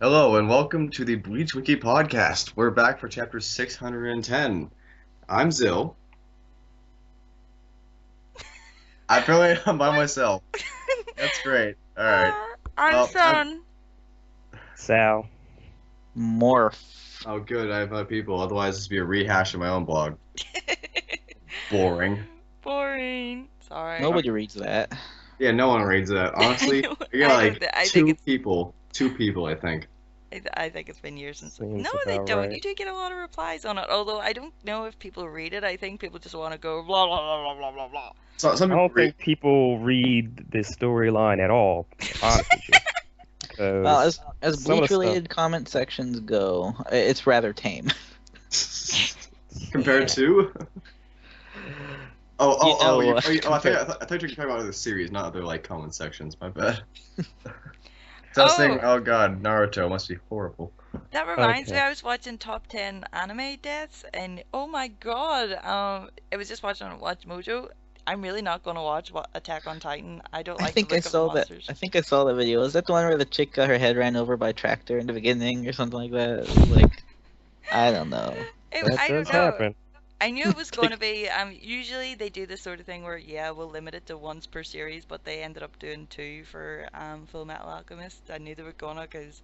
Hello and welcome to the Bleach Wiki podcast. We're back for chapter 610. I'm Zill. I feel like I'm by What? myself. That's great. All right. I'm Well, I'm. Son. Sal. Morph. Oh, good. I have other people. Otherwise, this would be a rehash of my own blog. Boring. Boring. Sorry. Nobody reads that. Yeah, no one reads that. I Honestly, know. I got like I think two it's. people. Two people, I think. I think it's been years since. Seems No, they about don't. right. You do get a lot of replies on it. Although I don't know if people read it. I think people just want to go blah blah blah blah blah blah blah. So some I people don't think people read this storyline at all, honestly. Well, as some of the Bleach-related comment sections go, it's rather tame. compared Yeah. to. Oh! You know, I thought you were talking about the series, not other like comment sections. My bad. So I was thinking, oh god, Naruto must be horrible. That reminds me, Okay. I was watching top 10 anime deaths, and oh my god, I was just watching on Watch Mojo. I'm really not gonna watch Attack on Titan. I don't I like think the I look of the saw that. monsters. I think I saw the video. Is that the one where the chick got her head ran over by a tractor in the beginning or something like that? It was like, I don't know. That I don't does know. happen. I knew it was going to be. Usually they do this sort of thing where, yeah, we'll limit it to once per series, but they ended up doing two for Full Metal Alchemist. I knew they were gonna, because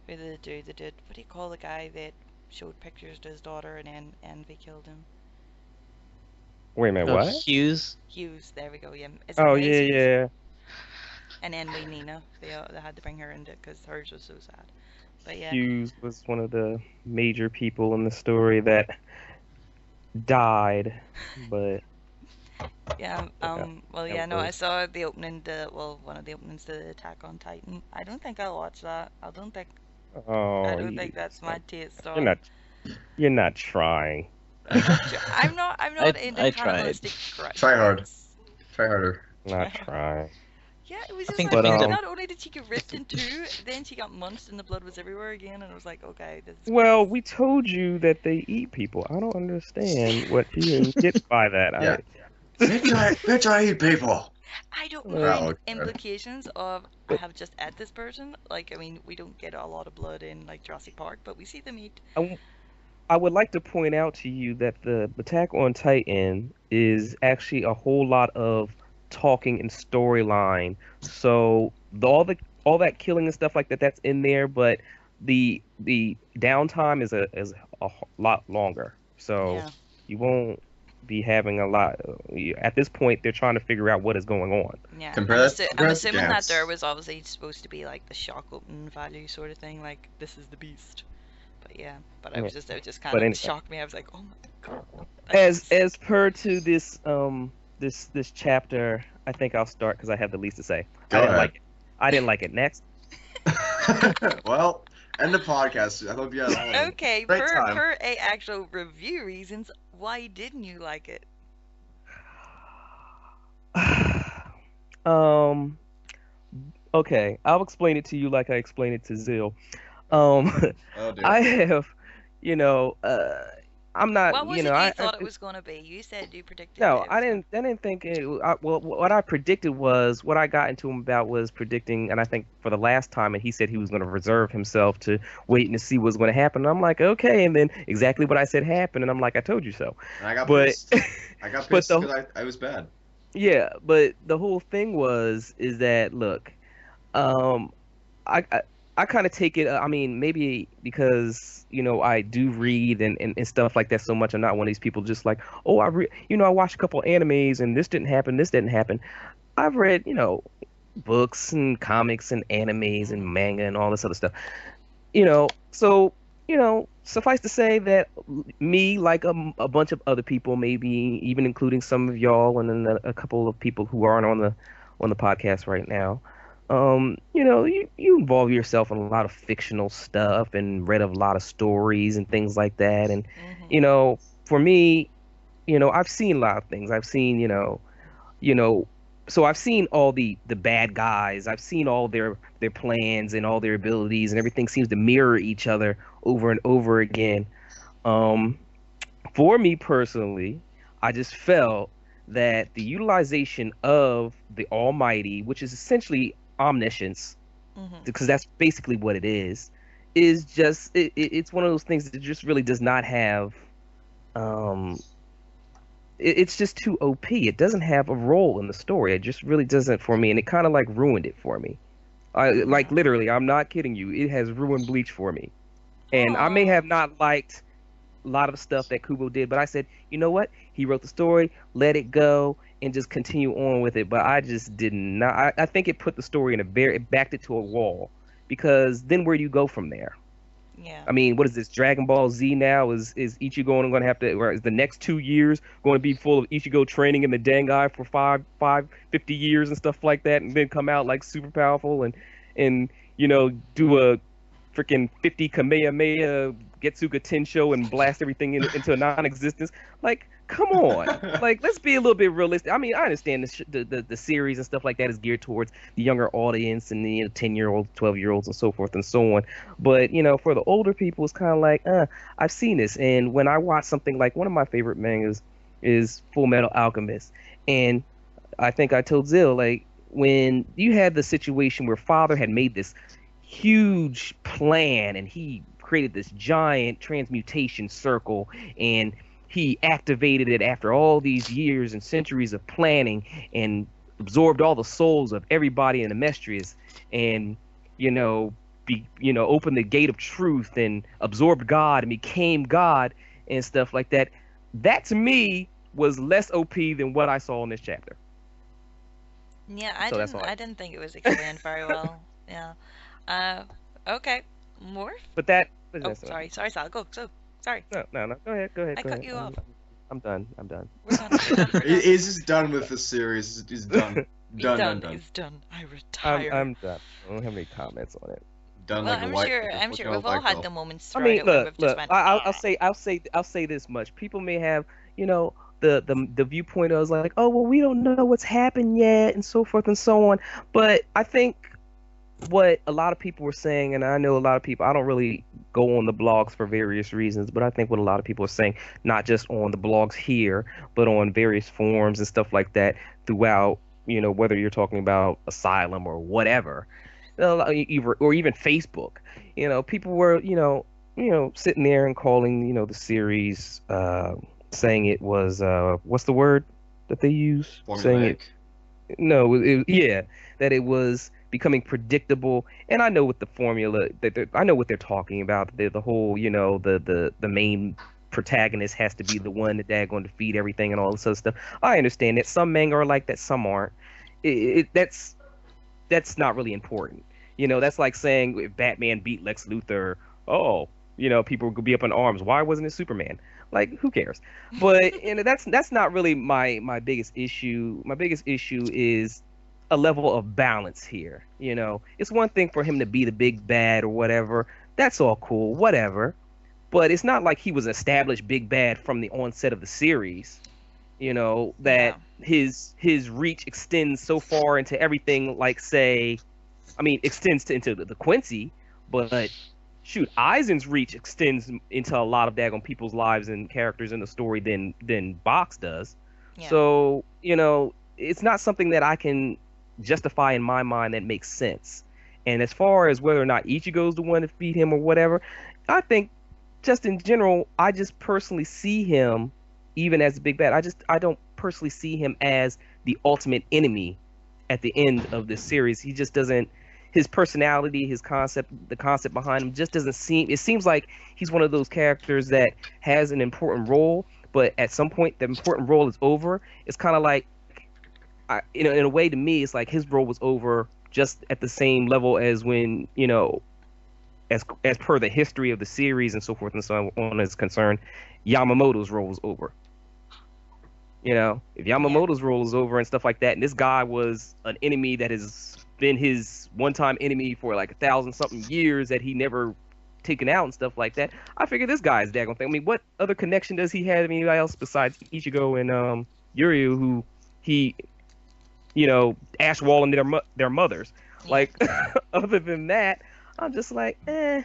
who did they do? They did, what do you call the guy that showed pictures to his daughter and then Envy killed him? Wait a minute, Oh, what? Hughes. Hughes, there we go, yeah. Is it Oh, Maze Hughes? yeah. And Envy Nina. They had to bring her into it because hers was so sad. But yeah. Hughes was one of the major people in the story that died, but Yeah, well, that yeah, no, I was- saw the opening to, well, one of the openings to Attack on Titan. I don't think I'll watch that. I don't think oh, that's my taste. you're So not, you're not trying. I'm not into I tried. cannibalistic Try hard. grudges. Try harder. Not trying. Yeah, it was I just think like, the thing that- not only did she get ripped in two, then she got munched and the blood was everywhere again, and I was like, okay, this is Well, gross. we told you that they eat people. I don't understand what you get by that. Yeah. Bitch, I eat people. I don't Oh, mind okay. implications of I have just ate this person. Like, I mean, we don't get a lot of blood in like Jurassic Park, but we see them eat. I would like to point out to you that the Attack on Titan is actually a whole lot of talking and storyline. So all that killing and stuff like that, that's in there, but the downtime is a lot longer. So Yeah. you won't be having a lot. At this point, they're trying to figure out what is going on. Yeah, Compare I'm, that- assu- compare I'm that to assuming that Gantz. there was obviously supposed to be like the shock open value sort of thing, like this is the beast. But yeah, but it was just kind But of anyway. shocked me. I was like, oh my god. As per to this this chapter, I think I'll start because I have the least to say. Go I didn't ahead. like it. I didn't like it. Next. Well, end the podcast. I hope you had a Okay, great per time. per a actual review reasons, why didn't you like it? um. Okay, I'll explain it to you like I explained it to Zill. Oh dear. I have, I'm not, What was you know, it you I thought it was going to be? You said you predicted. no, that it I was didn't. I didn't think it. Well, what I predicted was what I got into him about was predicting, and I think for the last time, and he said he was going to reserve himself to wait and to see what's going to happen. And I'm like, okay, and then exactly what I said happened, and I'm like, I told you so. And I got But pissed. I got but pissed the- because I was bad. yeah, but the whole thing is that look, um, I kind of take it. I mean, maybe because I do read and stuff like that so much. I'm not one of these people just like, oh, I watched a couple animes and this didn't happen, this didn't happen. I've read books and comics and animes and manga and all this other stuff. So suffice to say that me, like a bunch of other people, maybe even including some of y'all and then a couple of people who aren't on the podcast right now. You involve yourself in a lot of fictional stuff and read a lot of stories and things like that. And, for me, I've seen a lot of things. I've seen, so I've seen all the bad guys. I've seen all their plans and all their abilities, and everything seems to mirror each other over and over again. For me personally, I just felt that the utilization of the Almighty, which is essentially omniscience, Mhm. because that's basically what it is, is just it's one of those things that just really does not have um it's just too OP. It doesn't have a role in the story. It just really doesn't for me, and it kind of like ruined it for me. I like Yeah. literally, I'm not kidding you. It has ruined Bleach for me. And I may Oh. have not liked a lot of the stuff that Kubo did, but I said, you know what? He wrote the story, let it go, and just continue on with it. But I just did not. I think it put the story in a very, it backed it to a wall because then where do you go from there? Yeah. I mean, what is this? Dragon Ball Z now? Is Ichigo going to have to, or is the next 2 years going to be full of Ichigo training in the Dangai for 50 years and stuff like that, and then come out like super powerful and do a freaking 50 Kamehameha Getsuga Tensho and blast everything into non-existence? Like, come on. Like, let's be a little bit realistic. I mean, I understand the series and stuff like that is geared towards the younger audience and the 10-year-olds, 12-year-olds, and so forth and so on. But, for the older people, it's kind of like, I've seen this. And when I watch something like one of my favorite mangas is Full Metal Alchemist. And I think I told Zill, like, when you had the situation where father had made this huge plan and he created this giant transmutation circle and he activated it after all these years and centuries of planning and absorbed all the souls of everybody in the Mestrius and opened the gate of truth and absorbed God and became God and stuff like that. That to me was less OP than what I saw in this chapter. Yeah, I So that's didn't all. I didn't think it was explained very well. Yeah. Uh, okay. More? But that. Oh, sorry. Sorry, Sal. Go. So, sorry. No, no, no. Go ahead. Go ahead. I Go cut ahead. you off. I'm done. I'm done. We're done. We're done. We're done. He's just done with the series. He's done. He's Done, done. done, done. He's done. I retire. I'm done. I don't have any comments on it. Done Well, like a I'm white. sure. like a I'm fucking sure we've old all white had girl. the moments I throughout mean, it where look, we've just look. went, I'll say this much. People may have, the viewpoint of like, oh well, we don't know what's happened yet, and so forth and so on. But I think what a lot of people were saying, and I know a lot of people, I don't really go on the blogs for various reasons, but I think what a lot of people are saying, not just on the blogs here, but on various forums and stuff like that throughout, whether you're talking about Asylum or whatever, or even Facebook, people were, sitting there and calling, the series, saying it was, what's the word that they use? Saying it, Formulaic. no, yeah, that it was becoming predictable. And I know with the formula I know what they're talking about. The whole, the main protagonist has to be the one that they're going to feed everything and all this other stuff. I understand that some manga are like that, some aren't. That's not really important. That's like saying if Batman beat Lex Luthor, oh, people could be up in arms. Why wasn't it Superman? Like, who cares? But that's not really my biggest issue. My biggest issue is a level of balance here. It's one thing for him to be the big bad or whatever. That's all cool, whatever. But it's not like he was established big bad from the onset of the series. That his reach extends so far into everything, like say, I mean, extends into the Quincy, but shoot, Aizen's reach extends into a lot of daggone people's lives and characters in the story than Box does. yeah. So, it's not something that I can justify in my mind that makes sense. And as far as whether or not Ichigo's the one to feed him or whatever, I think just in general, I just personally see him even as a big bad. I don't personally see him as the ultimate enemy at the end of this series. He just doesn't, his personality, his concept, the concept behind him just doesn't seem, it seems like he's one of those characters that has an important role, but at some point the important role is over. It's kind of like, in a way to me, it's like his role was over just at the same level as when, as per the history of the series and so forth and so on is concerned, Yamamoto's role was over. If Yamamoto's role is over and stuff like that, and this guy was an enemy that has been his one-time enemy for like 1,000-something years that he never taken out and stuff like that, I figure this guy is daggone thing. I mean, what other connection does he have to anybody else besides Ichigo and Yuryu, who he, ash walling their mothers? Like, other than that, I'm just like, eh.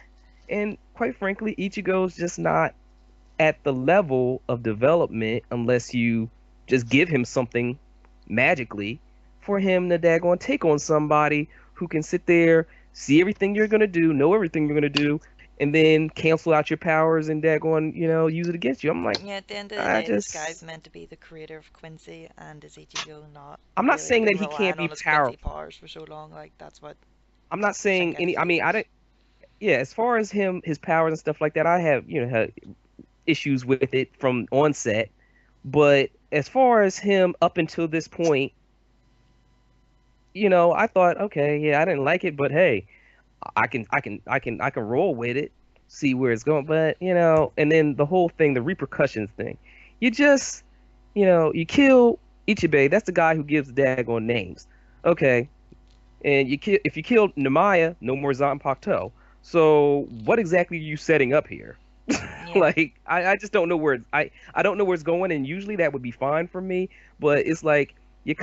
And quite frankly, Ichigo's just not at the level of development unless you just give him something magically for him to daggone take on somebody who can sit there, see everything you're gonna do, know everything you're gonna do, and then cancel out your powers and daggone, use it against you. I'm like, Yeah, at the end of the I day, this guy's just, meant to be the creator of Quincy, and is Ichigo not I'm not really saying been that he can't relying be on his Quincy powerful. powers for so long? Like, that's what I'm not saying Shinkai any. I mean, I feels. don't. Yeah, as far as his powers and stuff like that, I have had issues with it from onset. But as far as him up until this point, I thought, okay, yeah, I didn't like it, but hey, I can roll with it, see where it's going. But and then the whole thing, the repercussions thing, you just, you kill Ichibei. That's the guy who gives the daggone names. Okay, and if you killed Nemaya, no more Zanpakuto. So what exactly are you setting up here? Yeah. Like I just don't know I don't know where it's going, and usually that would be fine for me, but it's like you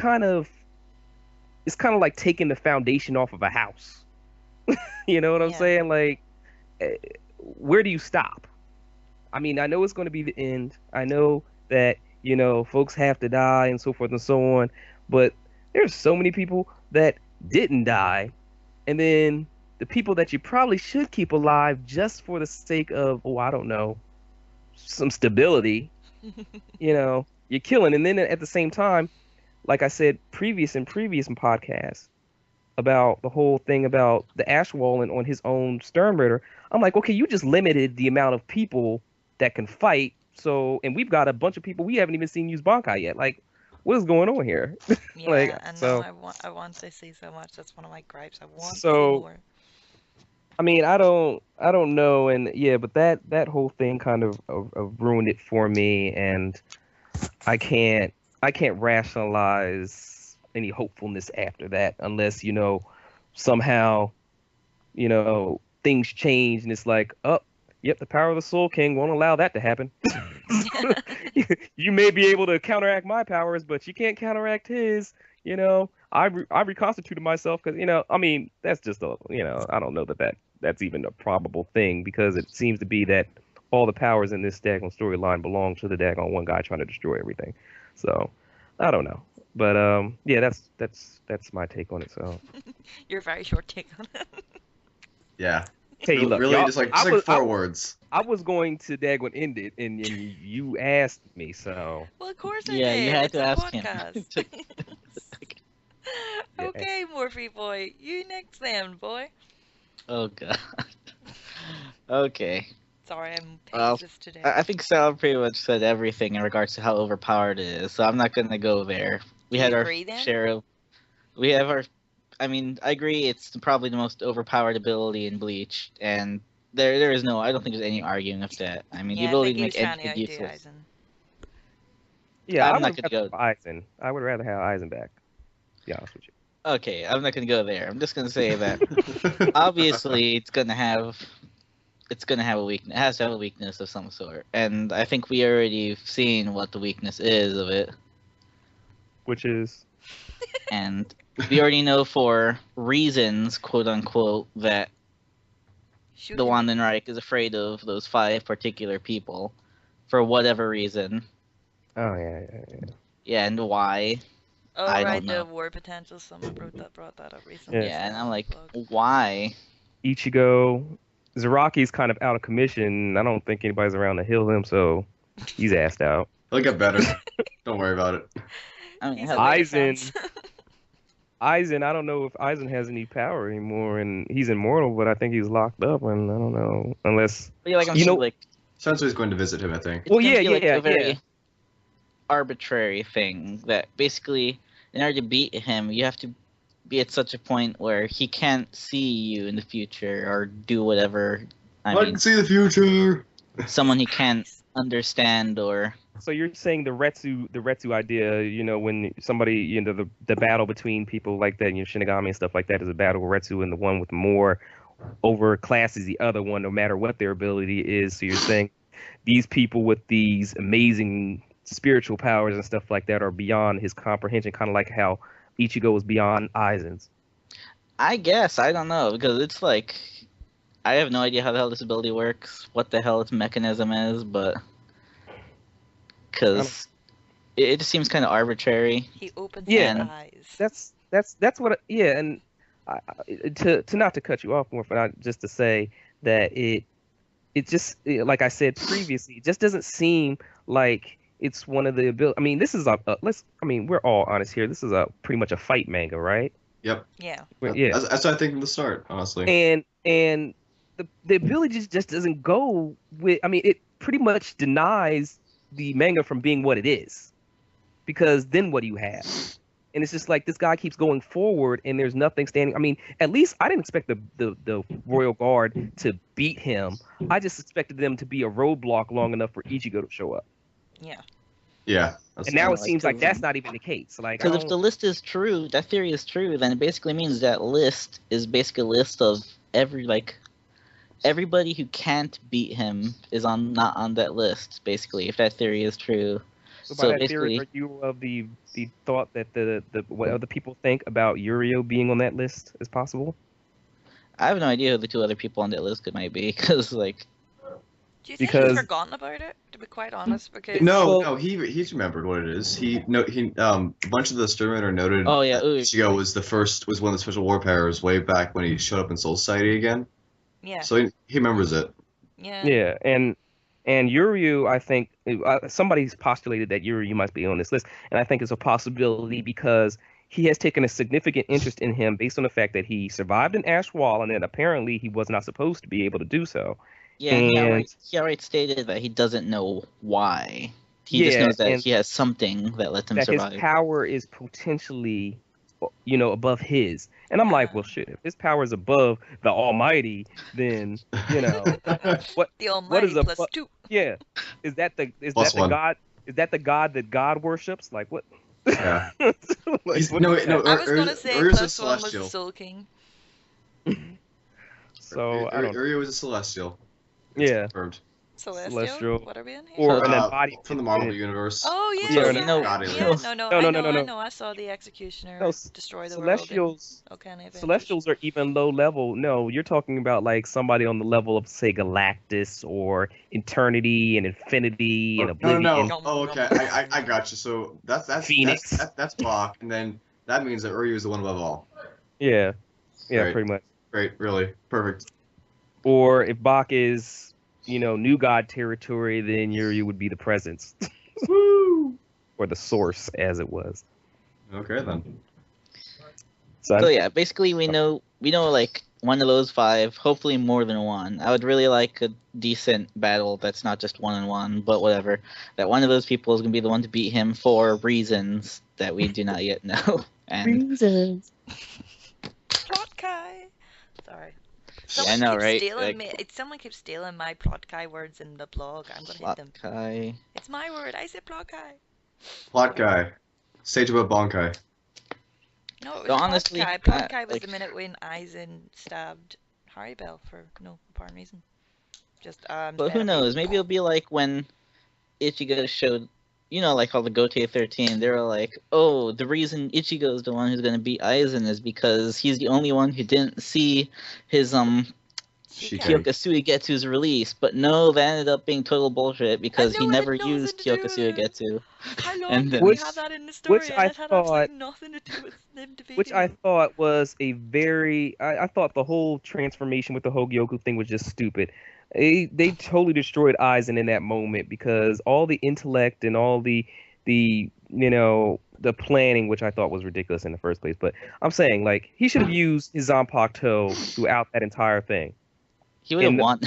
it's kind of like taking the foundation off of a house. You know what I'm Yeah. saying? Like, eh, where do you stop? I mean, I know it's going to be the end. I know that, folks have to die and so forth and so on, but there's so many people that didn't die. And then the people that you probably should keep alive just for the sake of, oh, I don't know, some stability, you're killing. And then at the same time, like I said previous in podcasts, about the whole thing about the Ashwall on his own Sternritter. I'm like, okay, you just limited the amount of people that can fight. So, and we've got a bunch of people we haven't even seen use Bankai yet. Like, what is going on here? Like, Yeah, and now so, I want to see so much. That's one of my gripes. I want to see so, more. I mean, I don't know, and yeah, but that whole thing kind of ruined it for me, and I can't, I can't rationalize any hopefulness after that unless somehow things change and it's like, oh, yep, the power of the Soul King won't allow that to happen. You may be able to counteract my powers, but you can't counteract his. I reconstituted myself because I mean, that's just I don't know that's even a probable thing because it seems to be that all the powers in this daggone storyline belong to the daggone one guy trying to destroy everything. So I don't know, but yeah, that's my take on it. So Your very short take on it. Yeah. hey, look, Really, y'all, just like 4 words. I was going to daggone end it, and you asked me, so Well, of course I Yeah, you did. had It's to a ask him. podcast. It took a second. yeah. Okay, Morphe boy, you next then, boy. Oh god. Okay. Sorry, I'm Well, Pegasus today. I think Sal pretty much said everything in regards to how overpowered it is, so I'm not gonna go there. We Do had you our agree then? share of. We have our. I mean, I agree. It's probably the most overpowered ability in Bleach, and there is no. I don't think there's any arguing with that. I mean, the Yeah, I ability think to he was make trying to anything outdo useless. Aizen. Yeah, I I'm not would gonna rather go. have Aizen. I would rather have Aizen back. To be honest with you. Okay, I'm not gonna go there. I'm just gonna say that obviously it's gonna have a weakness. It has to have a weakness of some sort, and I think we already seen what the weakness is of it, Which is and we already know for reasons, quote unquote, that Shoot the him. Wandenreich is afraid of those 5 particular people, for whatever reason. oh yeah. Yeah, and why? Oh I right, don't the know. war potential. Someone brought that up recently. Yeah. Yeah, and I'm so like, plug. why? Ichigo, Zaraki's kind of out of commission. I don't think anybody's around to heal him, so he's assed out. He'll get better. Don't worry about it. I mean, He's hell, a beta Aizen- fence. Aizen, I don't know if Aizen has any power anymore, and he's immortal, but I think he's locked up, and I don't know unless but yeah, like I'm you saying, know. like Sensui's going to visit him, I think. it's Well, gonna yeah, be like yeah, a very yeah. arbitrary thing that basically, in order to beat him, you have to be at such a point where he can't see you in the future or do whatever. I I mean, can see the future. someone he can't understand or So you're saying the Retsu idea, when somebody, the battle between people like that, Shinigami and stuff like that is a battle with Retsu, and the one with more overclasses the other one, no matter what their ability is. So you're saying these people with these amazing spiritual powers and stuff like that are beyond his comprehension, kind of like how Ichigo is beyond Aizen's. I guess I don't know because it's like I have no idea how the hell this ability works, what the hell its mechanism is, but because it just seems kind of arbitrary. He opens Yeah. his eyes. That's what yeah, and to not to cut you off more, but just to say that it just like I said previously, it just doesn't seem like it's one of the ability. I mean, this is let's. I mean, we're all honest here. This is a pretty much a fight manga, right? Yep. Yeah. Yeah. That's what I think from the start, honestly. And the ability just doesn't go with. I mean, it pretty much denies the manga from being what it is, because then what do you have? And it's just like this guy keeps going forward, and there's nothing standing. I mean, at least I didn't expect the Royal Guard to beat him. I just expected them to be a roadblock long enough for Ichigo to show up. Yeah. Yeah. And now it like seems like the- that's not even the case. Like, Because if the list is true, that theory is true, then it basically means that list is basically a list of everybody who can't beat him is not on that list. Basically, if that theory is true. so by So that theory, basically, are you of the thought that the what other people think about Yurio being on that list is possible? I have no idea who the two other people on that list might be. Because like, Do you think Because- he's forgotten about it? To be quite honest, because No, he's remembered what it is. A bunch of the Exterminator noted Oh, yeah, that ooh. Ichigo was one of the special war powers way back when he showed up in Soul Society again. yeah, So he remembers it. yeah, Yeah, and Yuryu, I think somebody's postulated that Yuryu must be on this list, and I think it's a possibility because he has taken a significant interest in him based on the fact that he survived in Ashwall, and then apparently he was not supposed to be able to do so. yeah, And- he already stated that he doesn't know why. He just Yeah, knows that and he has something that lets him That survive. his power is potentially, above his. And I'm like, well, shit, if his power is above the Almighty, then what? the Almighty a plus plu- 2. Yeah, is that the Plus one. God? Is that the God that God worships? Like what? Yeah. Like, He's- what no, is no, that? I was Ur- gonna say Uryu's a plus 1 was celestial. Soul King. So I don't. Uryu is a celestial. Yeah. Confirmed. Celestial. What are we in here? Or an Uh, embodied from the Marvel universe. Oh yeah, Yeah, yeah, no, God yeah. aliens. No, No, I no, know, no, no. I know. I saw the Executioner No, destroy the world. Celestials. Okay, Celestials are even low level. No, you're talking about like somebody on the level of say Galactus or Eternity and Infinity and No, Oblivion. no. Oh, okay. I got you. So that's Phoenix. That's Bach, and then that means that Uryu is the one above all. Yeah, Right. pretty much. Great, really perfect. Or if Bach is, new god territory, then Yuri would be the presence. Woo! Or the source, as it was. Okay then. So yeah, basically we know like one of those 5, hopefully more than one. I would really like a decent battle that's not just 1-on-1, but whatever. That one of those people is gonna be the one to beat him for reasons that we do not yet know. And Reasons. Plot Kai. Sorry. Yeah, I know, keeps right? Stealing Like- someone keeps stealing my plot Kai words in the blog. I'm gonna hit them. Kai. It's my word. I said plot Kai. Plot guy. Sage above Bonkai. No, it was So plot honestly, Kai. Plot Kai was like- the minute when Aizen stabbed Haribel for no apparent reason. Just But who knows? Maybe it'll be like when Ichigo showed, like all the Gote 13. They were like, oh, the reason Ichigo is the one who's gonna beat Aizen is because he's the only one who didn't see his Shike. Kyoka Suigetsu's release. But no, that ended up being total bullshit because know he it had never nothing used to do Kyoka with it. Suigetsu. How long And did then- we Which- have that in the story? which And I it had thought- absolutely nothing to do with them defeating Which I him. thought was a very. I thought the whole transformation with the Hogyoku thing was just stupid. They totally destroyed Aizen in that moment because all the intellect and all the planning, which I thought was ridiculous in the first place. But I'm saying, like, he should have used his Zanpakuto throughout that entire thing. He would have And the- won.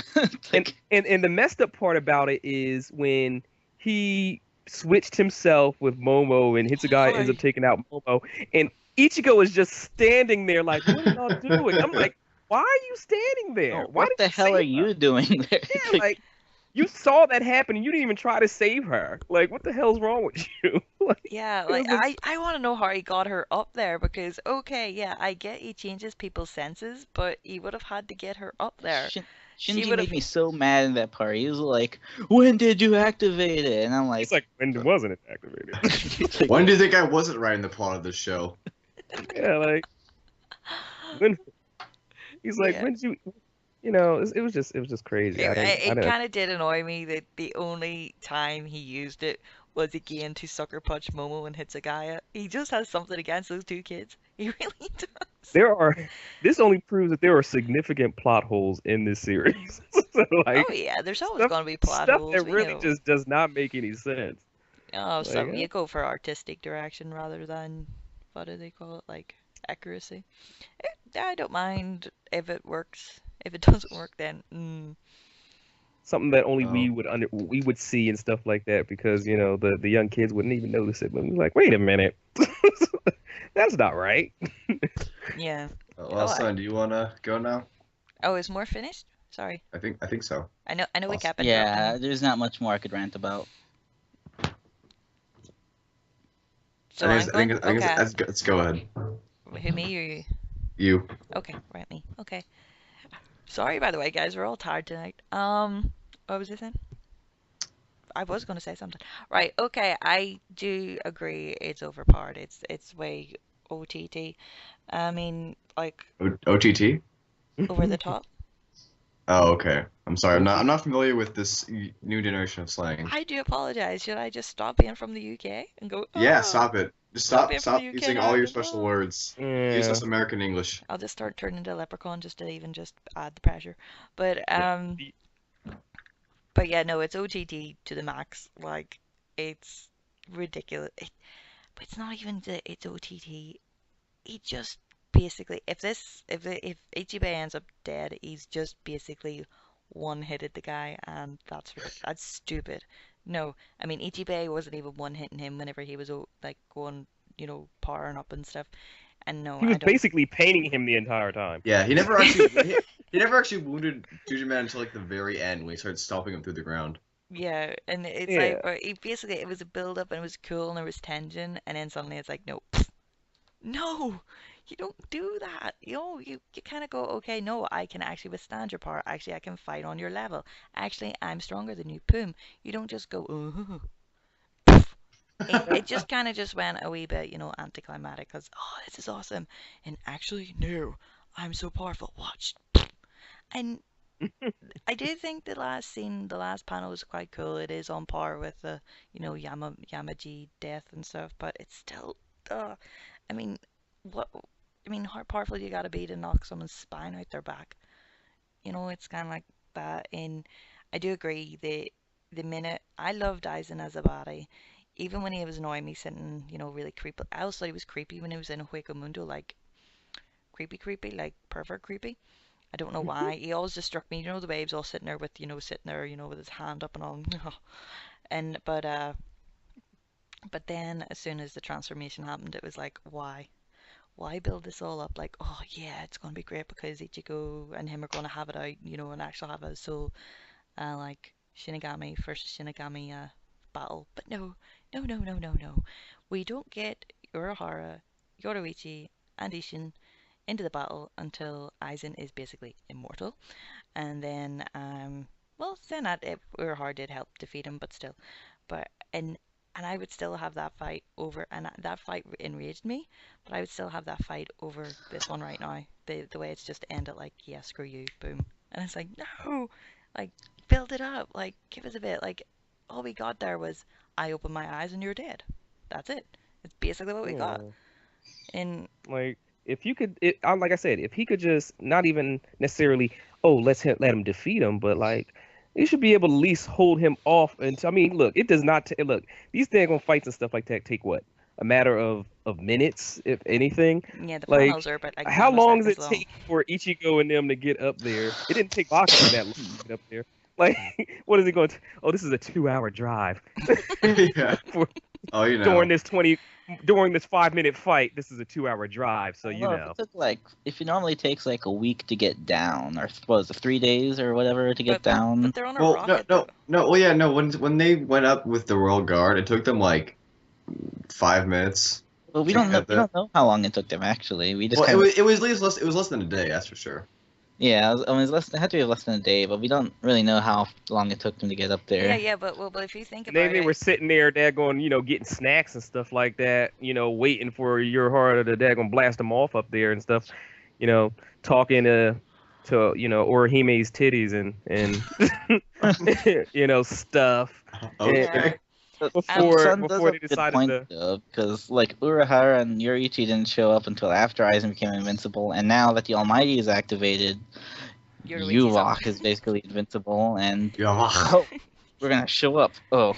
And the messed up part about it is when he switched himself with Momo and Hitsugai ends up Hi. taking out Momo, and Ichigo is just standing there like, what are y'all doing? I'm like, why are you standing there? Why what did the hell save are her? you doing there? Yeah, like, you saw that happen and you didn't even try to save her. Like, what the hell's wrong with you? Like, Yeah, it was like I want to know how he got her up there because okay, yeah, I get he changes people's senses, but he would have had to get her up there. Shinji would've- made me so mad in that part. He was like, "When did you activate it?" And I'm like, He's like, when wasn't it activated? When do you think I wasn't writing the plot of this show? Yeah, like, when? He's like, Yeah. when did you? It was just crazy. I It didn't- kind of did annoy me that the only time he used it was again to sucker punch Momo and Hitsugaya. He just has something against those two kids. He really does. This only proves that there are significant plot holes in this series. So like Oh yeah, there's always stuff gonna be plot stuff holes. that really just does not make any sense. Oh, so Like, you go for artistic direction rather than what do they call it, like accuracy. I don't mind if it works. If it doesn't work, then something that only Oh. we would see and stuff like that because the young kids wouldn't even notice it. But we're like, wait a minute, that's not right. yeah. Well, son, do you wanna go now? Oh, is more finished? Sorry. I think so. I know we Awesome. kept interrupting. Yeah, there's not much more I could rant about. So I I'm think, going. I think Okay. let's go ahead. Who, me or you? You. Okay, right, me. Okay. Sorry, by the way, guys. We're all tired tonight. What was I saying? I was going to say something. Right. Okay. I do agree. It's overpowered. It's way OTT. I mean, like OTT? over the top. Oh, okay. I'm sorry. I'm not familiar with this new generation of slang. I do apologize. Should I just stop being from the UK and go? Yeah, "Oh, stop it. Just Stop being from stop the UK using now, all your go, special "Oh." words. Yeah. Use us American English. I'll just start turning into a leprechaun just to even just add the pressure. But But yeah, no, it's OTT to the max. Like, it's ridiculous. But it's not even it's OTT. He just basically, if Ichibe ends up dead, he's just basically one-hitted the guy, and that's stupid. No, I mean Ichibe wasn't even one-hitting him whenever he was like going, powering up and stuff. And no, He I was don't. basically painting him the entire time. Yeah, he never actually he never actually wounded Man until like the very end when he started stomping him through the ground. Yeah, and it's Yeah. like, but it was a build up and it was cool and there was tension, and then suddenly it's like, no, no, you don't do that. You kind of go, okay, no, I can actually withstand your power. Actually, I can fight on your level. Actually, I'm stronger than you. Boom. You don't just go, oh. It just kind of just went a wee bit, anticlimactic because, oh, this is awesome. And actually, no, I'm so powerful. Watch. And I do think the last scene, the last panel was quite cool. It is on par with the, Yamaji death and stuff, but it's still, I mean, what, how powerful you gotta be to knock someone's spine out their back? It's kind of like that. And I do agree the minute I loved Aizen as a body, even when he was annoying me, sitting, really creepy. I also thought he was creepy when he was in Hueco Mundo, like creepy, like pervert creepy. I don't know why. He always just struck me, the way he was all sitting there with, with his hand up and all. And but then as soon as the transformation happened, it was like, why? Why build this all up? Like, oh yeah, it's gonna be great because Ichigo and him are gonna have it out, and actually have a soul, like Shinigami versus Shinigami battle. But no, no, no, no, no, no. We don't get Urahara, Yoruichi, and Ishin into the battle until Aizen is basically immortal. And then, well, then Urahara did help defeat him, but still. But, and I would still have that fight over, and that fight enraged me, but I would still have that fight over this one right now. The way it's just ended, like, yeah, screw you, boom. And it's like, no, like, build it up, like, give us a bit, like, all we got there was, I opened my eyes and you're dead. That's it. It's basically what we got. And like if you could, like I said, if he could just not even necessarily, oh, let him defeat him, but like you should be able to at least hold him off until. I mean, look, it does not look these daggone fights and stuff like that take what, a matter of minutes, if anything. yeah, the Like, panels are about like how long does it nanoseconds long. take for Ichigo and them to get up there? It didn't take Baki that long to get up there. Like, what is it going to? Oh, this is a 2-hour drive. Yeah. Oh, During this 5-minute fight, this is a 2-hour drive. So If it normally takes like a week to get down, or what was it, 3 days or whatever to get down. But they're on a Well, rocket. no. Well, yeah, no. When they went up with the Royal Guard, it took them like 5 minutes. Well, we don't know how long it took them actually. We just it was less than a day, that's for sure. Yeah, it had to be less than a day, but we don't really know how long it took them to get up there. Yeah, but if you think about maybe it, they were sitting there, daggone, getting snacks and stuff like that, waiting for your heart to daggone blast them off up there and stuff, talking to Orihime's titties and stuff. Okay. Before they decided because like Urahara and Yoriichi didn't show up until after Aizen became invincible, and now that the Almighty is activated, Yoruichi's up. Yuvok is basically invincible, and Yeah. oh, we're gonna show up. Oh,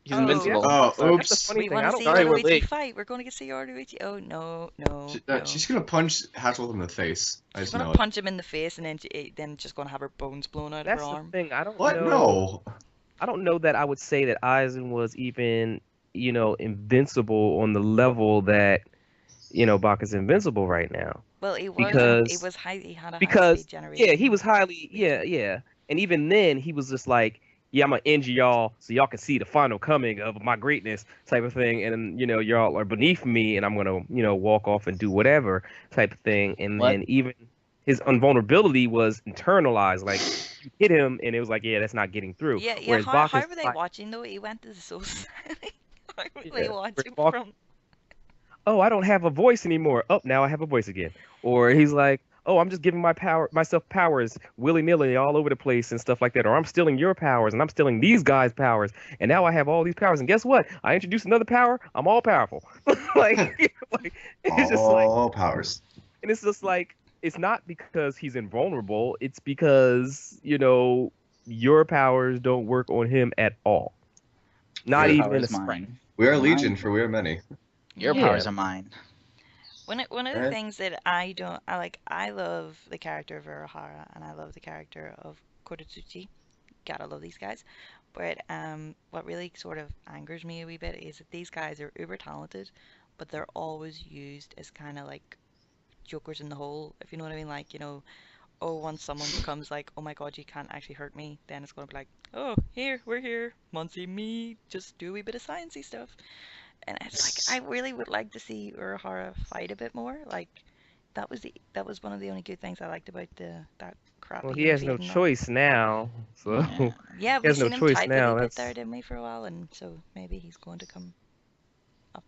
he's Oh. invincible. Oh, That's the oops. funny We thing. want I to don't see Sorry, we're Yoruichi late. fight. We're going to get see Yoruichi. Oh no, no, She, no. she's gonna punch Hatsworth in the face. I She's just gonna know it. punch him in the face and then just gonna have her bones blown out That's of her the arm. thing. I don't What? know. No. I don't know that I would say that Aizen was even, invincible on the level that, Baka's invincible right now. Well, he Because was high. He had a high because speed generation. yeah, he was highly yeah. And even then he was just like, yeah, I'm gonna injure y'all so y'all can see the final coming of my greatness type of thing, and y'all are beneath me and I'm gonna walk off and do whatever type of thing. And What? then even his invulnerability was internalized, like you hit him and it was like, yeah, that's not getting through. Yeah. Whereas How Baka's were they like, watching though? He went to the Soul Society. How were Yeah, they whereas watching Baka- from? oh, I don't have a voice anymore. Oh, now I have a voice again. Or he's like, oh, I'm just giving myself powers willy-nilly all over the place and stuff like that. Or I'm stealing your powers and I'm stealing these guys' powers. And now I have all these powers. And guess what? I introduced another power. I'm all powerful. It's just like, All powers. and it's just like, it's not because he's invulnerable. It's because, your powers don't work on him at all. Not Your even Power in a is scratch. mine. We are Mine. legion, for we are many. Your Yeah. powers are mine. One of the Right. things that I love the character of Urahara and I love the character of Koretsuchi. Gotta love these guys. But what really sort of angers me a wee bit is that these guys are uber talented, but they're always used as kind of like jokers in the hole, if you know what I mean. Like, oh, once someone becomes like, oh my god, you can't actually hurt me, then it's gonna be like, oh, we're here, Muncie, me, just do a wee bit of sciencey stuff. And it's like I really would like to see Urahara fight a bit more. Like that was one of the only good things I liked about that crappy Well, he has no invading arc. choice now. So Yeah. Yeah, he we has no seen him choice type a now. wee bit That's there, didn't we, for a while, and so maybe he's going to come up.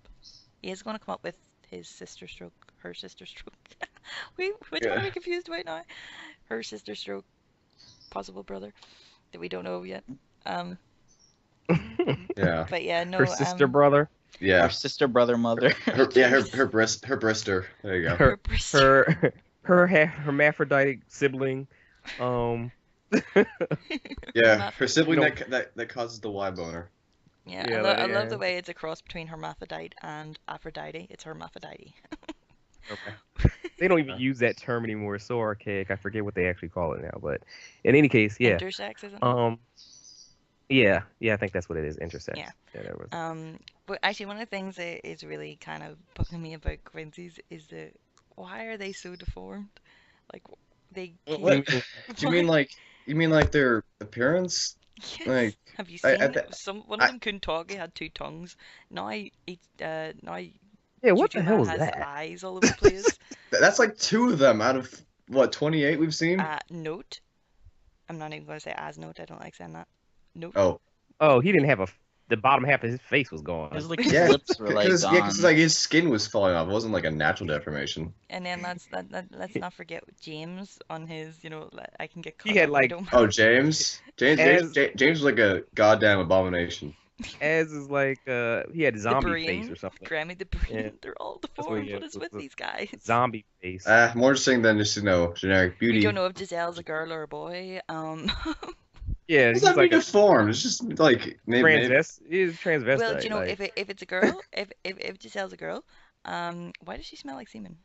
He is going to come up with his sister stroke, her sister stroke. Which one are we Yeah. confused about now? Her sister stroke, possible brother that we don't know yet. Um, Yeah. but yeah, no. her sister brother. Yeah. Your sister, brother, mother. Her brister. There you go. Her Bris- her hermaphroditic sibling. Yeah, her sibling No. that causes the Y boner. Yeah, Yeah, I love yeah. the way it's a cross between hermaphrodite and Aphrodite. It's hermaphrodite. Okay. They don't even use that term anymore. It's so archaic. I forget what they actually call it now. But in any case, yeah. Intersex, isn't it? Yeah, I think that's what it is. Intersex. Yeah. There was. But actually, one of the things that is really kind of bugging me about Quincy's is that why are they so deformed? Like they. What? Do you mean like their appearance? Yes. Like, Have you I- seen I it? thi- One of them couldn't talk. He had two tongues. Now Yeah, what Juju the hell Man was has that? eyes all over the place. That's like two of them out of what 28 we've seen. Note. I'm not even going to say as note. I don't like saying that. Note. Oh, Oh, he didn't have the bottom half of his face was gone. His like his yeah, lips were like because gone. like his skin was falling off. It wasn't like a natural deformation. And then let's not forget James on his, I can get He cut had, off, I like- don't Oh, mind. James was like a goddamn abomination. As is like he had The zombie face brain, or something. Grammy the brain, Yeah. they're all what deformed. he What had, is was with the these guys? Zombie face. More interesting than just generic beauty. We don't know if Giselle's a girl or a boy. Yeah, It's he's not like being a deformed. It's just like He's a transvestite. Well, do you know like- if it's a girl, if Giselle's a girl, why does she smell like semen?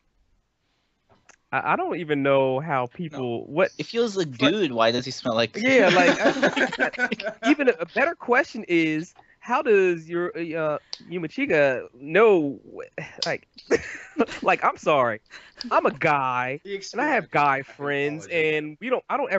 I don't even know how people what. If he was a dude, why does he smell like? Yeah, like even a better question is how does your Yumachiga know? Like, like I'm sorry, I'm a guy and I have guy friends, and I don't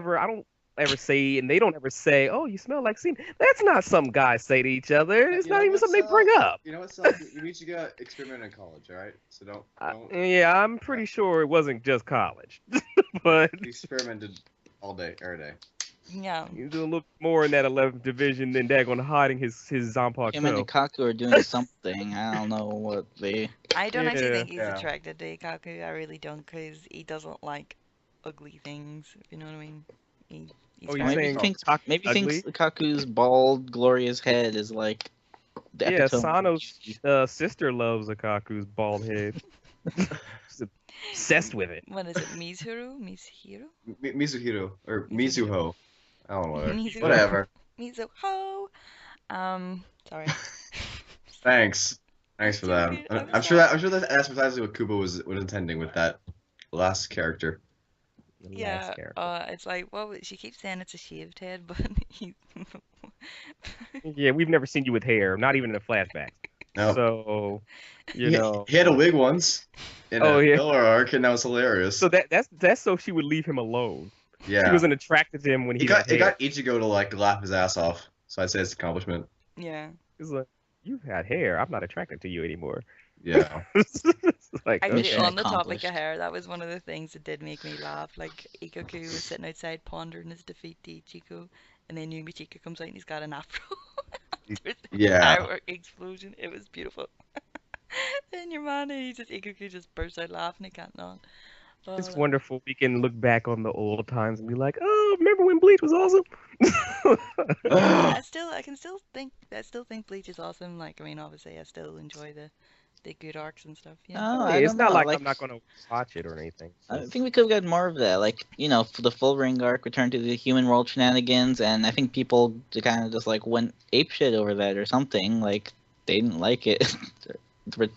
ever say, and they don't ever say, "Oh, you smell like semen." That's not something guys say to each other. It's not even something they bring up. You know what, Sal? You got experimented in college, all right? So don't. Yeah, I'm pretty sure it wasn't just college, but You experimented all day, every day. Yeah. he's doing a little more in that 11th division than Dagon hiding his Zanpakuto. Him and Nikaku are doing something. I don't know what they. I don't actually Yeah. think he's Yeah. attracted to Ikaku. I really don't, because he doesn't like ugly things. If you know what I mean. He's Oh, you're got- saying Maybe ugly? thinks Nikaku's bald, glorious head is like the Yeah, epitome of Sano's sister loves Akaku's bald head. She's obsessed with it. What is it? Mizuru? Mizuru? Mizuhiro or Mizuhiro. Mizuho. I don't know. Mizuho. Whatever. Mizuho. Sorry. Thanks. Thanks It's for too that. good. I'm I'm sure sorry. that's precisely what Kubo was intending with that last character. The Yeah, last character. it's like, well, she keeps saying it's a shaved head, but he. Yeah, we've never seen you with hair, not even in the flashbacks. No. So, you know. He had a wig once in Oh a yeah. filler arc, and that was hilarious. So that's so she would leave him alone. She Yeah. wasn't attracted to him when he had It hair. got Ichigo to like laugh his ass off. So I'd say it's an accomplishment. Yeah. He's like, you've had hair. I'm not attracted to you anymore. Yeah. It's like, Actually, Mission okay. on the topic accomplished. of hair, that was one of the things that did make me laugh. Like, Ikoku was sitting outside pondering his defeat to Ichigo, and then Yumichika comes out and he's got an afro. After the Yeah. firework explosion. It was beautiful. Then your man, Ikoku just bursts out laughing at Can't Not. Oh, It's that- wonderful. We can look back on the old times and be like, oh, remember when Bleach was awesome? I still think Bleach is awesome. Like, I mean, obviously, I still enjoy the good arcs and stuff. Yeah. Oh, Yeah, I it's don't not know. like Like, I'm not gonna watch it or anything. I Just- think we could have got more of that. Like, for the full ring arc, return to the human world shenanigans, and I think people kind of just like went apeshit over that or something. Like, they didn't like it.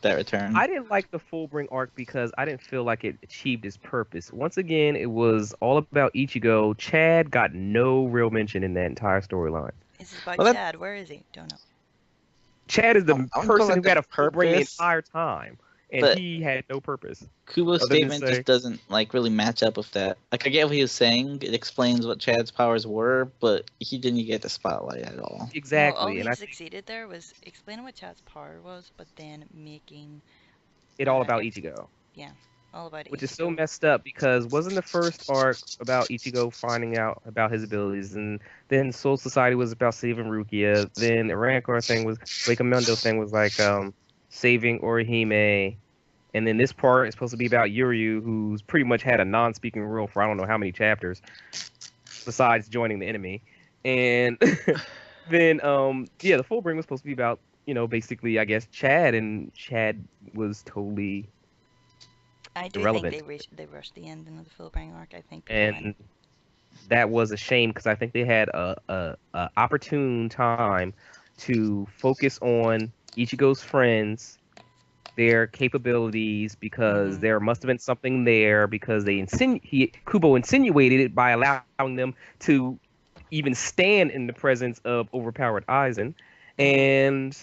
That return. I didn't like the Fullbring arc because I didn't feel like it achieved its purpose. Once again, it was all about Ichigo. Chad got no real mention in that entire storyline. Is this about Well, that- Chad? Where is he? Don't know. Chad is the I wouldn't call person that who the got a Fullbring the purpose, entire time, and but- he had no purpose. Kubo's Other than statement say- just doesn't like really match up with that. Like, I get what he was saying. It explains what Chad's powers were, but he didn't get the spotlight at all. Exactly, Well, all and he I think succeeded there was explaining what Chad's power was, but then making it all about Ichigo. all about Which is so Ichigo. messed up because wasn't the first arc about Ichigo finding out about his abilities, and then Soul Society was about saving Rukia, then the Rancor thing was, Wakamondo thing was like saving Orihime, and then this part is supposed to be about Yuryu, who's pretty much had a non-speaking role for I don't know how many chapters, besides joining the enemy, and then the Fullbring was supposed to be about basically I guess Chad, and Chad was totally I do irrelevant. think they rushed the ending of the Fullbring arc. I think people And that was a shame because I think they had a opportune time to focus on Ichigo's friends, their capabilities, because Mhm. there must have been something there because Kubo insinuated it by allowing them to even stand in the presence of overpowered Aizen, and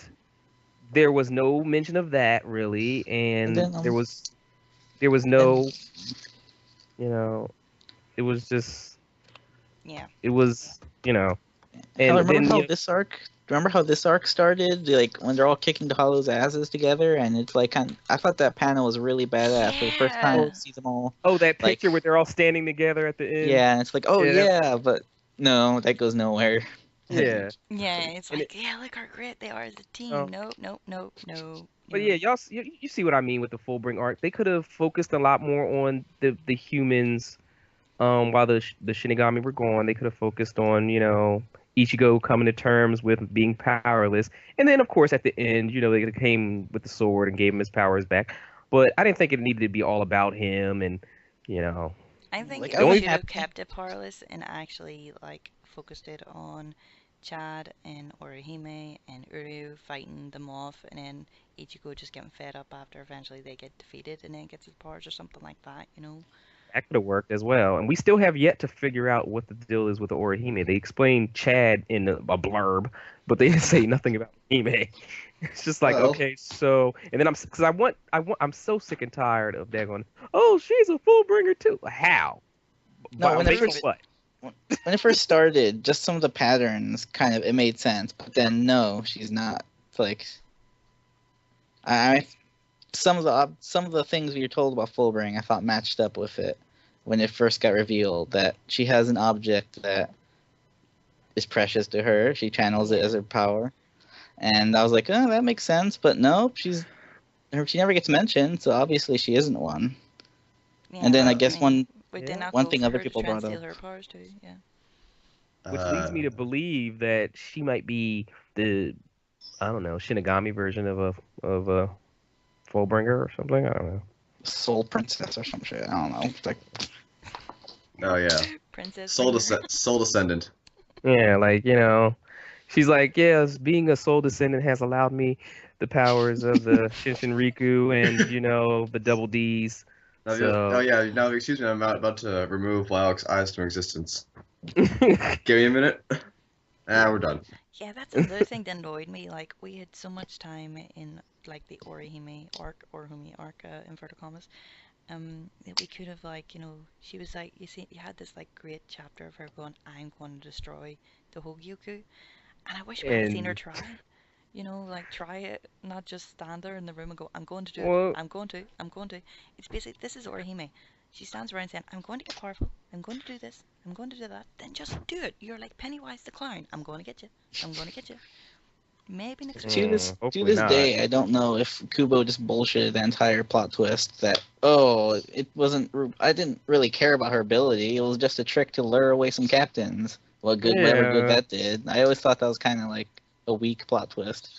there was no mention of that really, and And then, there was no, it was just. Yeah. It was, and Remember then how this arc? Remember how this arc started? Like when they're all kicking the Hollow's asses together, and it's like I thought that panel was really badass. For the first time, Yeah. we see them all. that like- picture where they're all standing together at the end. Yeah, and it's like, oh Yeah, yeah, but no, that goes nowhere. Yeah. Yeah, it's And like, yeah, look how great they are as a team. Oh. No. But yeah, you see what I mean with the Fullbring arc. They could have focused a lot more on the humans, while the Shinigami were gone. They could have focused on Ichigo coming to terms with being powerless, and then of course at the end, they came with the sword and gave him his powers back. But I didn't think it needed to be all about him, and I think Like, they I was should have happy- kept it powerless and actually like focused it on Chad and Orihime and Uryu fighting them off, and then Ichigo just getting fed up after eventually they get defeated and then gets his powers or something like that. that could have worked as well. And we still have yet to figure out what the deal is with the Orihime. They explained Chad in a blurb, but they didn't say nothing about Hime. It's just like, Well. okay, so, and then I'm so sick and tired of that going, oh, she's a Fullbringer too. How? No, By when they making first- what? When it first started, just some of the patterns kind of it made sense, but then no, she's not. It's like, some of the things we were told about Fullbring I thought matched up with it when it first got revealed that she has an object that is precious to her. She channels it as her power, and I was like, oh, that makes sense. But no, she never gets mentioned, so obviously she isn't one. Yeah, And then I well, guess mean, Yeah. would they not one go thing for other her to people try and brought steal up. her powers too? Yeah. Which leads me to believe that she might be the, I don't know, Shinigami version of a Fullbringer or something. I don't know. soul princess or some shit. I don't know. It's like, Oh yeah, Princess soul Finger. soul descendant. Yeah, like, you know, she's like, yes, being a soul descendant has allowed me the powers of the Shinshinriku and, you know, the double D's. Oh So, yeah, now excuse me, I'm about to remove Lilacs' eyes from existence. Give me a minute. We're done. Yeah, that's another thing that annoyed me. Like, we had so much time in, like, the Orihime arc, Orihime arc, inverted commas, that we could have, like, you know, she was like, you see, you had this, like, great chapter of her going, I'm going to destroy the Hogyuku. And I wish we had seen her and, try. You know, like, try it, not just stand there in the room and go, I'm going to do it. well, I'm going to. It's basically, this is Orihime. She stands around saying, I'm going to get powerful. I'm going to do this. I'm going to do that. Then just do it. You're like Pennywise the clown. I'm going to get you. I'm going to get you. Maybe next week. to hopefully this not. day, I don't know if Kubo just bullshitted the entire plot twist that, oh, it wasn't, I didn't really care about her ability. It was just a trick to lure away some captains. Whatever good Yeah. that did. I always thought that was kind of like a weak plot twist.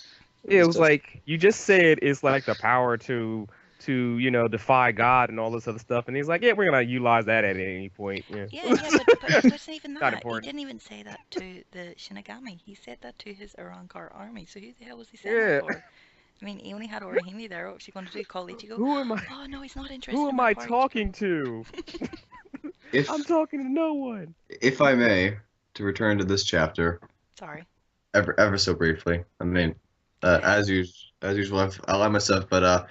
Yeah, it was just- like, you just said it's like the power to, you know, defy God and all this other stuff. And he's like, yeah, we're going to utilize that at any point. Yeah. Yeah, but it's not even Not that. He important. didn't even say that to the Shinigami. He said that to his Arankar army. So who the hell was he saying Yeah. that for? I mean, he only had Orihime there. What was he going to do? Call Ichigo? Who am I? Oh no, he's not interested Who in am my I power, talking to? If I'm talking to no one. if I may, to return to this chapter, Sorry. ever so briefly. I mean, as usual, I've allowed myself, but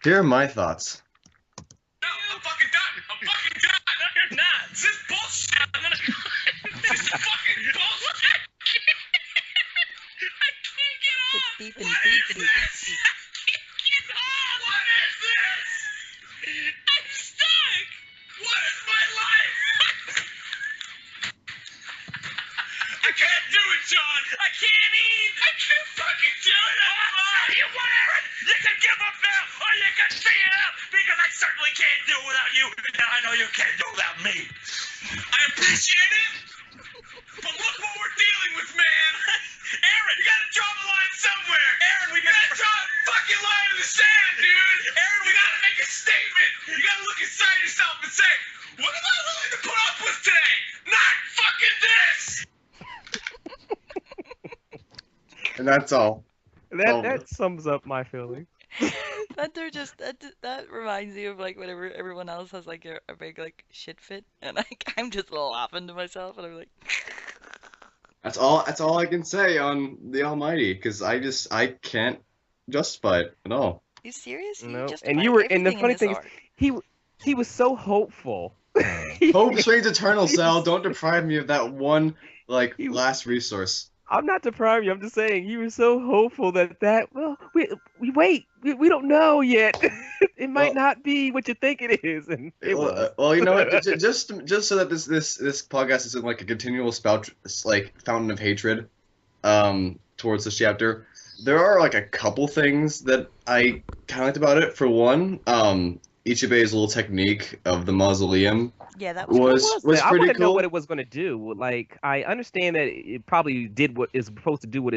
here are my thoughts. No, I'm fucking done. I'm fucking done. No, you're not. This is bullshit. I'm gonna. This is fucking bullshit. I can't get It's off. beeping, What beeping, is this? I can't get off. What is this? I'm stuck. What is my life? I can't do it, John. I can't eat. I can't fucking do it. I'll tell you what, Aaron. You can give up now, or you can see it out, because I certainly can't do it without you, and I know you can't do it without me. I appreciate it, but look what we're dealing with, man. Aaron, you gotta draw the line somewhere. Aaron, we gotta draw a fucking line in the sand, dude. Aaron, we gotta make a statement. You gotta look inside yourself and say, what am I willing to put up with today? Not fucking this. And that's all. That sums up my feeling. That reminds me of like whenever everyone else has like a big like shit fit, and like I'm just laughing to myself, and I'm like, That's all I can say on the Almighty, because I can't justify it at all. you serious? You No, just and you were, and the everything in funny this thing is, arc. he was so hopeful. Hope springs eternal, Sal. Don't deprive me of that one He- last resource. I'm not depriving you. I'm just saying you were so hopeful that well, we wait. We don't know yet. It might Well- not be what you think it is, and it was. Well, you know what? Just so that this podcast isn't like a continual fountain of hatred, towards this chapter. There are like a couple things that I kind of liked about it. For one, Ichibe's little technique of the mausoleum Yeah, that was was I pretty wanted to know cool. what it was going to do. Like, I understand that it probably did what it's supposed to do, what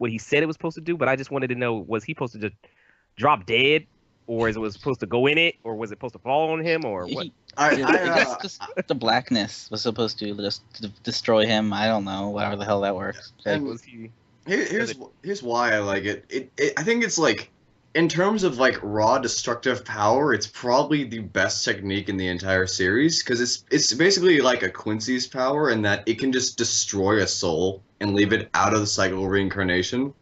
he said it was supposed to do, but I just wanted to know, was he supposed to just drop dead, or is it was supposed to go in it, or was it supposed to fall on him, or what? I guess just the blackness was supposed to just destroy him. I don't know, whatever the hell that works. Like, and- was he? Here's why I like it. I think it's like, in terms of like raw destructive power, it's probably the best technique in the entire series, because it's basically like a Quincy's power in that it can just destroy a soul and leave it out of the cycle of reincarnation.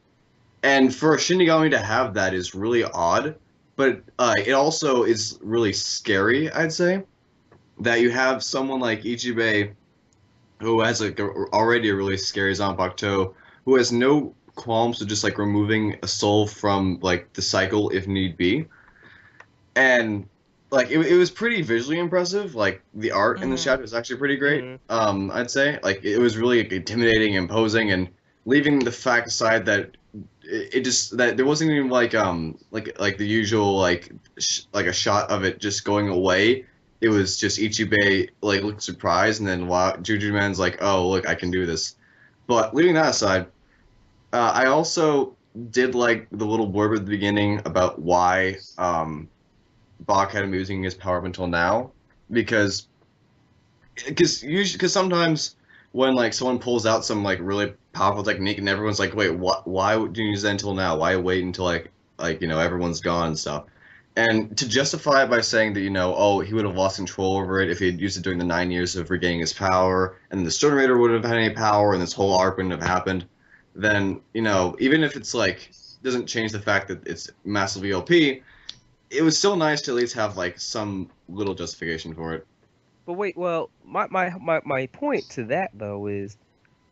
And for a Shinigami to have that is really odd, but it also is really scary, I'd say, that you have someone like Ichibe, who has like already a really scary Zanpakuto, who has no qualms with just like removing a soul from like the cycle if need be. And like it was pretty visually impressive. Like the art in the Mhm. chapter is actually pretty great. Mhm. I'd say like it was really like, intimidating, imposing, and leaving the fact aside that it just that there wasn't even like the usual like a shot of it just going away. It was just Ichibe like looked surprised, and then Juju Man's like, oh look, I can do this. But leaving that aside, I also did like the little blurb at the beginning about why Bach had him using his power up until now, because sometimes when like someone pulls out some like really powerful technique and everyone's like, wait, what? Why didn't you use that until now? Why wait until everyone's gone and stuff? And to justify it by saying that oh, he would have lost control over it if he had used it during the 9 years of regaining his power, and the Sternrater wouldn't have had any power, and this whole arc wouldn't have happened, then even if it's like doesn't change the fact that it's massively OP, it was still nice to at least have like some little justification for it. But wait, well, my point to that though is,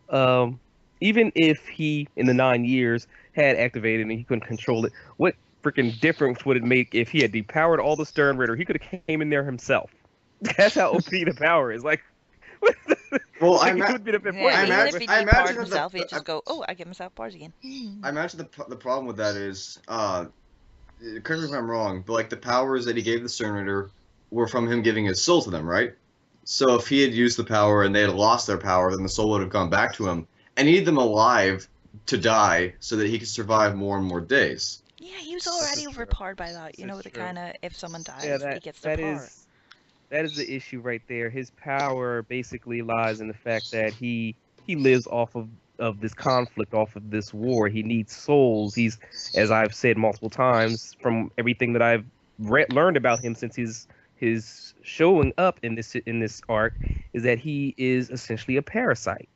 um, even if he in the 9 years had activated and he couldn't control it, what freaking difference would it make if he had depowered all the Stern Ritter? He could have came in there himself. That's how OP the power is. Like, Well, like, it would be the point. Yeah, I even imagine- if he I depowered imagine that himself, the- he'd just go, oh, I give myself powers again. I imagine the problem with that is, correct me if I'm wrong, but like the powers that he gave the Sternritter were from him giving his soul to them, right? So if he had used the power and they had lost their power, then the soul would have gone back to him, and he needed them alive to die so that he could survive more and more days. Yeah, he was This already is true. overpowered by that. You This know, is the true. kind of, if someone dies, Yeah, he gets their power. that is the issue right there. His power basically lies in the fact that he lives off of this conflict, off of this war. He needs souls. He's, as I've said multiple times, from everything that I've learned about him since his showing up in this arc, is that he is essentially a parasite.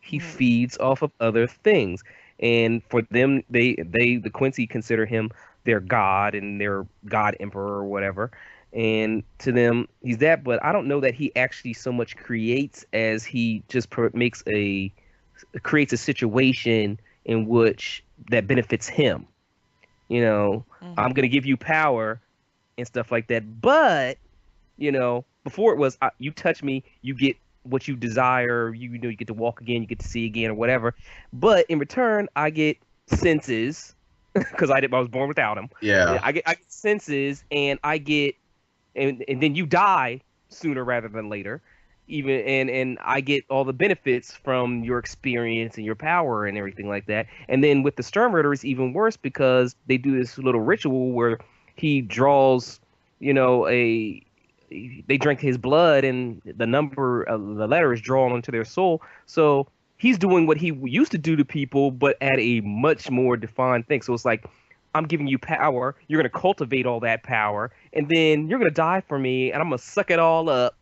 He Mhm. feeds off of other things, and for them, the Quincy consider him their god and their god emperor or whatever. And to them, he's that. But I don't know that he actually so much creates as he just creates a situation in which that benefits him. I'm gonna give you power and stuff like that. But before it was, you touch me, you get what you desire. You get to walk again, you get to see again, or whatever. But in return, I get senses because I was born without them. Yeah. I get senses, and I get, and then you die sooner rather than later. Even and I get all the benefits from your experience and your power and everything like that. And then with the Sternritter, it's even worse because they do this little ritual where he draws, they drink his blood, and the letter is drawn onto their soul. So he's doing what he used to do to people, but at a much more defined thing. So it's like, I'm giving you power, you're going to cultivate all that power, and then you're going to die for me, and I'm going to suck it all up.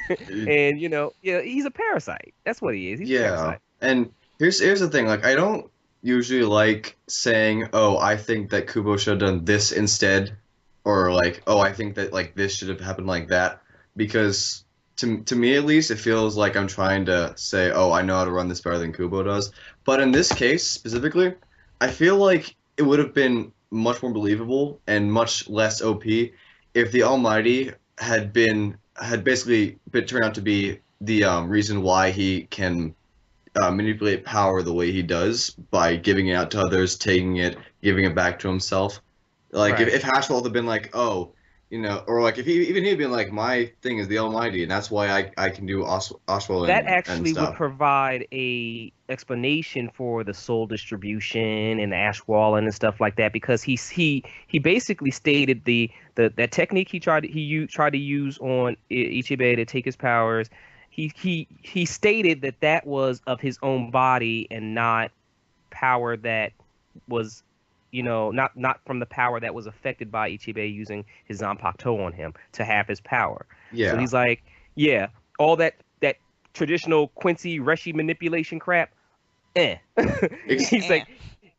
And he's a parasite. That's what he is. He's a Yeah. parasite. And here's the thing, like I don't usually like saying, "Oh, I think that Kubo should have done this instead," or like, "Oh, I think that like this should have happened like that," because to me at least it feels like I'm trying to say, "Oh, I know how to run this better than Kubo does." But in this case specifically, I feel like it would have been much more believable and much less OP if the Almighty had basically turned out to be the reason why he can manipulate power the way he does by giving it out to others, taking it, giving it back to himself. Like Right. if Hashwell had been like, oh, or like if he'd been like, my thing is the Almighty, and that's why I can do Oswell That and actually would stuff. provide a explanation for the soul distribution and the ash wall and stuff like that, because he basically stated that technique he tried to use on Ichibe to take his powers. He stated that was of his own body and not power that was, not from the power that was affected by Ichibe using his Zanpakuto on him to have his power. Yeah. So he's like, yeah, all that traditional Quincy Reshi manipulation crap, he's like,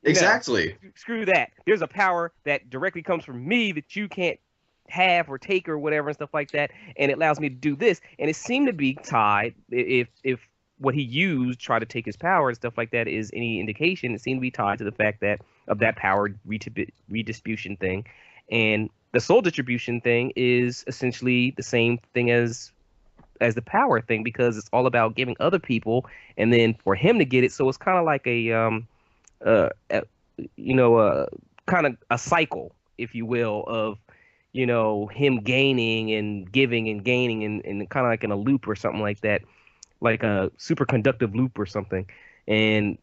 Exactly. screw that. There's a power that directly comes from me that you can't have or take or whatever and stuff like that, and it allows me to do this. And it seemed to be tied, if what he used tried to take his power and stuff like that is any indication, it seemed to be tied to the fact that of that power redistribution thing. And the soul distribution thing is essentially the same thing as the power thing, because it's all about giving other people and then for him to get it. So it's kind of like kind of a cycle, if you will, of him gaining and giving and gaining, and kind of like in a loop or something like that, like a superconductive loop or something. And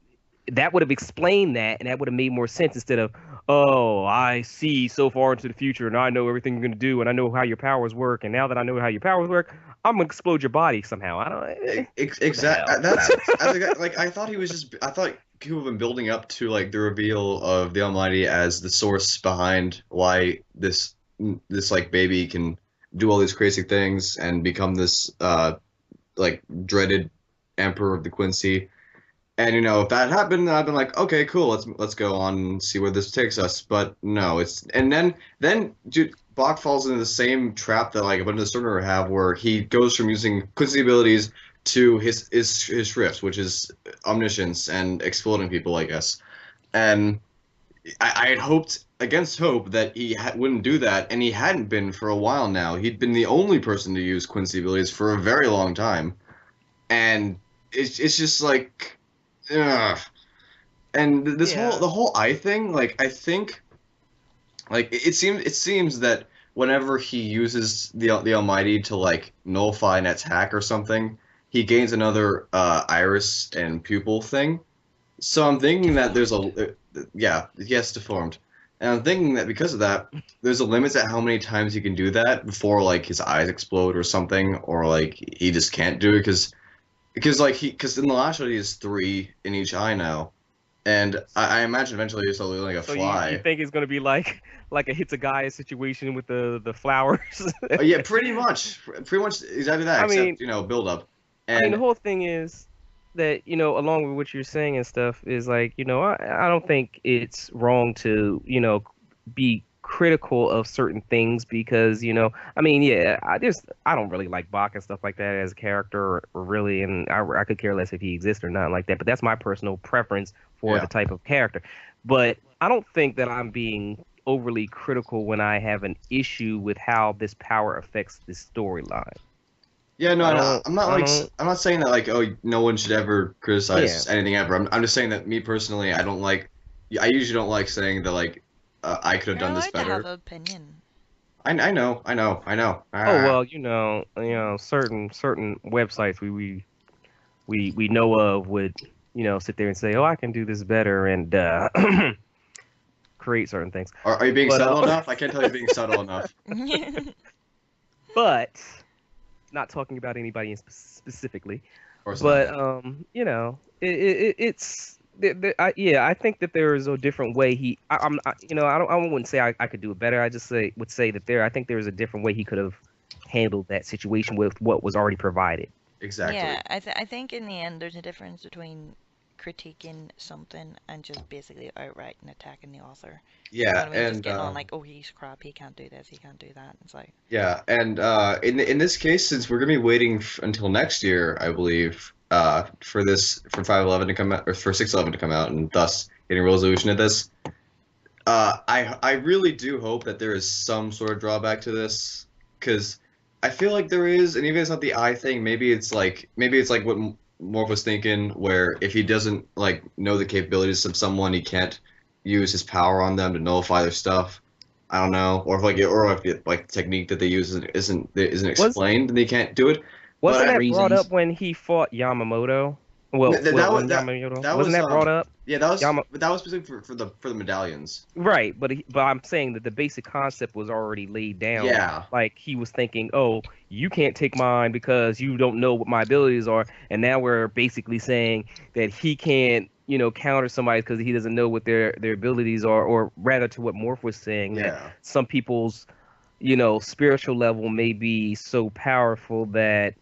that would have explained that, and that would have made more sense instead of, oh, I see so far into the future, and I know everything you're gonna do, and I know how your powers work, and now that I know how your powers work, I'm gonna explode your body somehow. I don't. Exactly. What the hell? Like I thought he was just. I thought people have been building up to like the reveal of the Almighty as the source behind why this like baby can do all these crazy things and become this like dreaded emperor of the Quincy. And if that happened, then I'd been like, okay, cool, let's go on and see where this takes us. But no, and then dude, Bach falls into the same trap that like a bunch of the Stoner have, where he goes from using Quincy abilities to his shifts, which is omniscience and exploding people, I guess. And I had hoped against hope that he wouldn't do that, and he hadn't been for a while now. He'd been the only person to use Quincy abilities for a very long time, and it's just like. Ugh. And this whole eye thing, like I think, like it seems that whenever he uses the Almighty to like nullify an attack or something, he gains another iris and pupil thing. So I'm thinking that there's yes, deformed, and I'm thinking that because of that, there's a limit to how many times he can do that before like his eyes explode or something, or like he just can't do it because in the last shot he has 3 in each eye now, and I imagine eventually he'll start looking like a fly. You think it's gonna be like a Hitsugaya situation with the flowers? Yeah, pretty much exactly that. I Except mean, build up. And I mean, the whole thing is that along with what you're saying and stuff is like I don't think it's wrong to be critical of certain things because I mean I don't really like Bach and stuff like that as a character or really, and I could care less if he exists or not like that, but that's my personal preference for the type of character. But I don't think that I'm being overly critical when I have an issue with how this power affects this storyline. Yeah, no, I'm not saying that like, oh, no one should ever criticize anything ever. I'm just saying that me personally, I usually don't like saying that like I could have done this better. To have an opinion. I know. Oh well, certain websites we know of would sit there and say, oh, I can do this better and create certain things. Are you being subtle enough? I can't tell you being subtle enough. But not talking about anybody specifically. But it's. I think that there is a different way I wouldn't say I could do it better. I just would say that I think there is a different way he could have handled that situation with what was already provided. Exactly. Yeah, I think in the end there's a difference between critiquing something and just basically outright and attacking the author. Yeah, you know what I mean? and just getting on like, oh, he's crap, he can't do this, he can't do that. It's like yeah, and in this case, since we're gonna be waiting until next year, I believe, for 5.11 to come out or for 6.11 to come out, and thus getting a resolution of this, I really do hope that there is some sort of drawback to this, because I feel like there is, and even if it's not the eye thing, maybe it's like what Morph was thinking, where if he doesn't like know the capabilities of someone, he can't use his power on them to nullify their stuff. I don't know, or if the technique that they use isn't explained, then they can't do it. Wasn't that brought up when he fought Yamamoto? Well, wasn't that brought up? Yeah, that was specific for the medallions. Right, but I'm saying that the basic concept was already laid down. Yeah. Like he was thinking, oh, you can't take mine because you don't know what my abilities are, and now we're basically saying that he can't, counter somebody because he doesn't know what their abilities are, or rather to what Morph was saying, that some people's, spiritual level may be so powerful that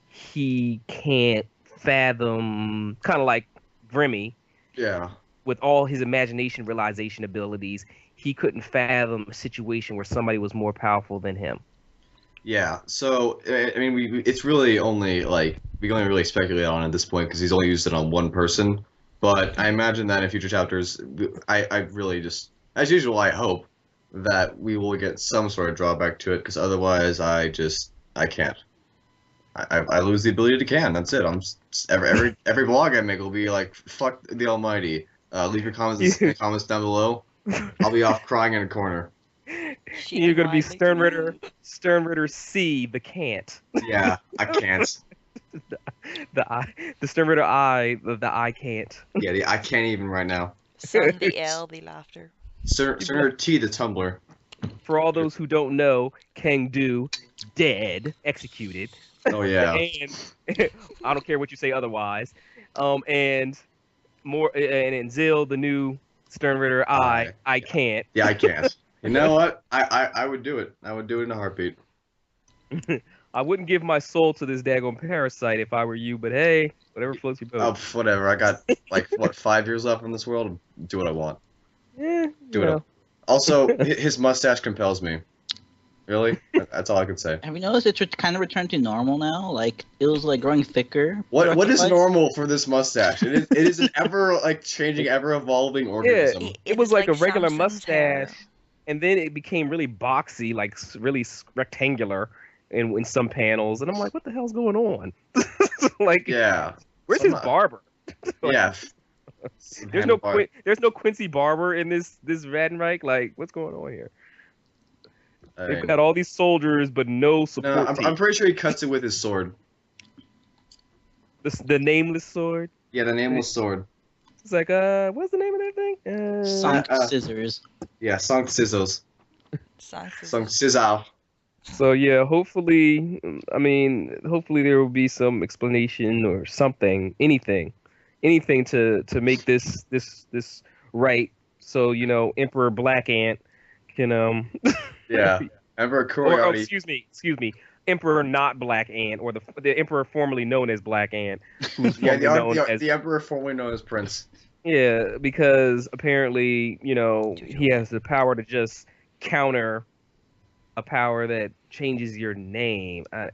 he can't fathom, kind of like Grimmy. Yeah. With all his imagination realization abilities, he couldn't fathom a situation where somebody was more powerful than him. Yeah. So I mean, it's really only like we can only really speculate on at this point because he's only used it on one person. But I imagine that in future chapters, I really just, as usual, I hope that we will get some sort of drawback to it, because otherwise I can't. I lose the ability to can. That's it. Every vlog I make will be like, fuck the Almighty. Leave your comments in the comments down below. I'll be off crying in a corner. You're gonna be Sternritter C, the can't. Yeah, I can't. The Sternritter eye, the I can't. Yeah, I can't even right now. Sun, the L, the laughter. Senator T, the Tumbler. For all those who don't know, Kangdu, dead, executed. Oh yeah. And I don't care what you say otherwise. And Zill, the new Sternritter, I can't. Yeah, I can't. You know what? I would do it. I would do it in a heartbeat. I wouldn't give my soul to this daggone parasite if I were you, but hey, whatever floats your boat. Oh, whatever. I got like what 5 years left in this world. Do what I want. Do it. Also, his mustache compels me. Really? That's all I can say. Have you noticed it's kind of returned to normal now? Like it was like growing thicker. What is normal for this mustache? It is an ever like changing, ever evolving organism. It was like a regular Samson's hair. mustache, and then it became really boxy, like really rectangular in some panels, and I'm like, what the hell's going on? Like, Yeah. where's his barber? Like, Yeah. There's no Quincy Barber in this Radenreich. Like, what's going on here? They've got all these soldiers, but no support. No, I'm pretty sure he cuts it with his sword. The nameless sword. Yeah, the nameless sword. It's like, what's the name of that thing? Sonic scissors. Yeah, Song Sizzles. Song Sizzle. So yeah, hopefully there will be some explanation or something, anything to make this right. So Emperor Black Ant can Yeah, Emperor or Kuriarty. excuse me, Emperor not Black Ant, or the Emperor formerly known as Black Ant, who's Yeah, formerly known as the Emperor formerly known as Prince. yeah, because apparently he has the power to just counter a power that changes your name. I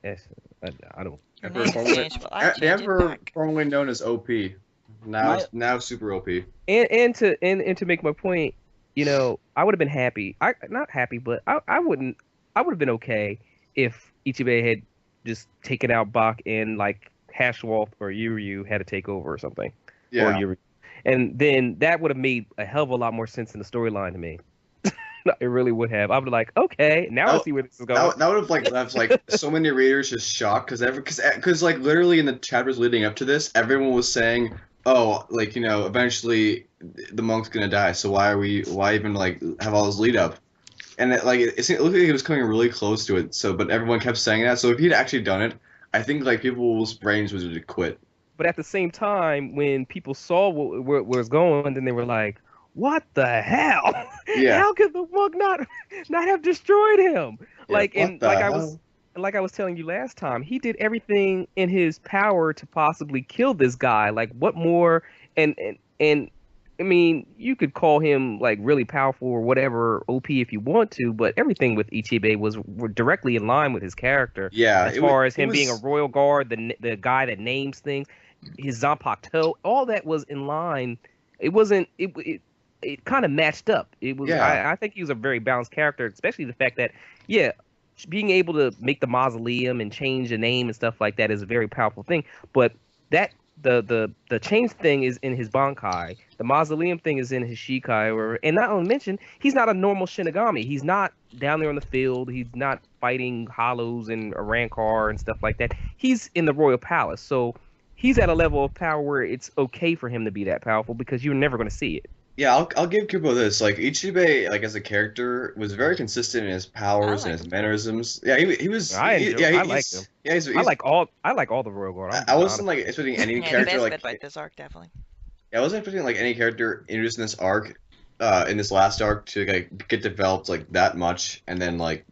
don't. Your name's changed, but I The changed it Emperor back. formerly known as OP. Now super OP. And to make my point, I would have been happy. Not happy, but I would have been okay if Ichibei had just taken out Bach and like Hashwolf or Yuryu had to take over or something. Yeah. Or Yuryu. And then that would have made a hell of a lot more sense in the storyline to me. It really would have. I'd be like, okay, now I see where this is going. That would have like left like so many readers just shocked because like literally in the chapters leading up to this, everyone was saying, oh, like eventually the monk's gonna die, so why even like have all this lead up? And it looked like it was coming really close to it. So, but everyone kept saying that. So if he'd actually done it, I think like people's brains would quit. But at the same time, when people saw where it was going, then they were like, what the hell? Yeah. How could the monk not have destroyed him? Yeah, Like I was telling you last time, he did everything in his power to possibly kill this guy. Like what more? And I mean, you could call him like really powerful or whatever OP if you want to, but everything with Ichibei were directly in line with his character. Yeah. As far as him being a royal guard, the guy that names things, his Zanpakuto, all that was in line. It wasn't. It kind of matched up. It was. Yeah. I think he was a very balanced character, especially the fact that being able to make the mausoleum and change the name and stuff like that is a very powerful thing. But that the change thing is in his Bankai. The mausoleum thing is in his Shikai. And not only mention, he's not a normal Shinigami. He's not down there on the field. He's not fighting hollows and a Rancor and stuff like that. He's in the royal palace. So he's at a level of power where it's okay for him to be that powerful because you're never going to see it. Yeah, I'll give Kubo this. Like Ichibei, like as a character, was very consistent in his powers and his mannerisms. Yeah, he was. I liked him. Yeah, I like all the Royal Guard. I wasn't like expecting any Yeah, character the like. best bit about this arc, definitely. Yeah, I wasn't expecting like any character introduced in this arc, in this last arc to like get developed like that much, and then like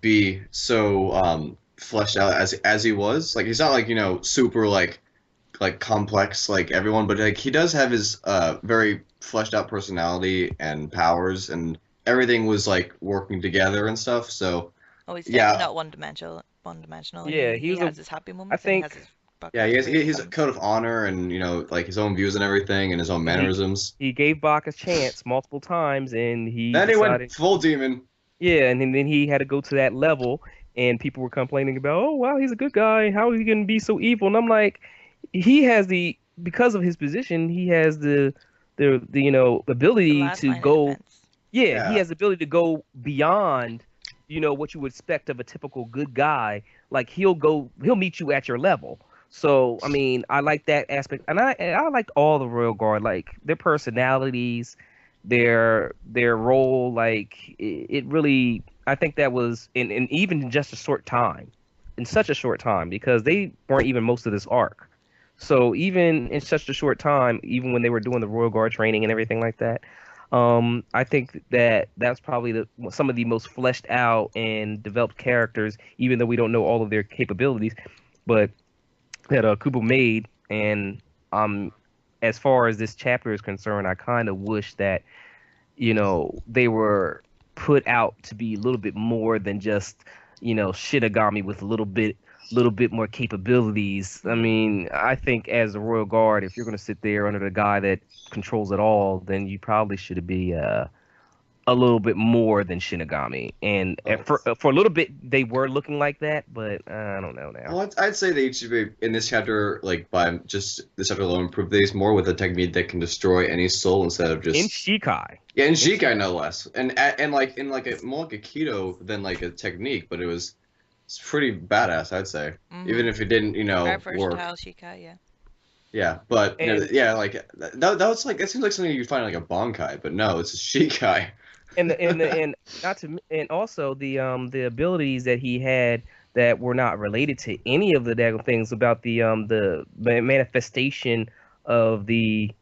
be so fleshed out as he was. Like he's not like super like complex like everyone, but like he does have his very fleshed out personality and powers, and everything was like working together and stuff. So Oh, he's definitely not one-dimensional. Yeah, he has his happy moments. I think. And he has his yeah, he has a code of honor and like his own views and everything and his own mannerisms. He gave Bach a chance multiple times, and he Then decided, he went full demon. Yeah, and then he had to go to that level, and people were complaining about, oh wow, he's a good guy. How is he gonna be so evil? And I'm like, he has because of his position, he has the ability to go. Yeah, he has the ability to go beyond, what you would expect of a typical good guy. Like he'll meet you at your level. So I mean, I like that aspect, and I liked all the Royal Guard, like their personalities, their role, like it really. I think that was in even in just a short time, in such a short time, because they weren't even most of this arc. So even in such a short time, even when they were doing the Royal Guard training and everything like that, I think that that's probably some of the most fleshed out and developed characters, even though we don't know all of their capabilities. But that Kubo made, and as far as this chapter is concerned, I kind of wish that they were put out to be a little bit more than just Shinigami with a little bit more capabilities. I mean, I think as a Royal Guard, if you're going to sit there under the guy that controls it all, then you probably should be a little bit more than Shinigami. And for a little bit, they were looking like that, but I don't know now. Well, I'd say they should be in this chapter, like by just this chapter alone, prove these more with a technique that can destroy any soul instead of just In Shikai. yeah, in Shikai no less, and like in like a more like a keto than like a technique, but it's pretty badass, I'd say, even if it didn't Our work. versatile Shikai, yeah. Yeah, but yeah, like that was like it seems like something you'd find in like a Bankai, but no, it's a Shikai. And also the abilities that he had that were not related to any of the daggone things about the manifestation of the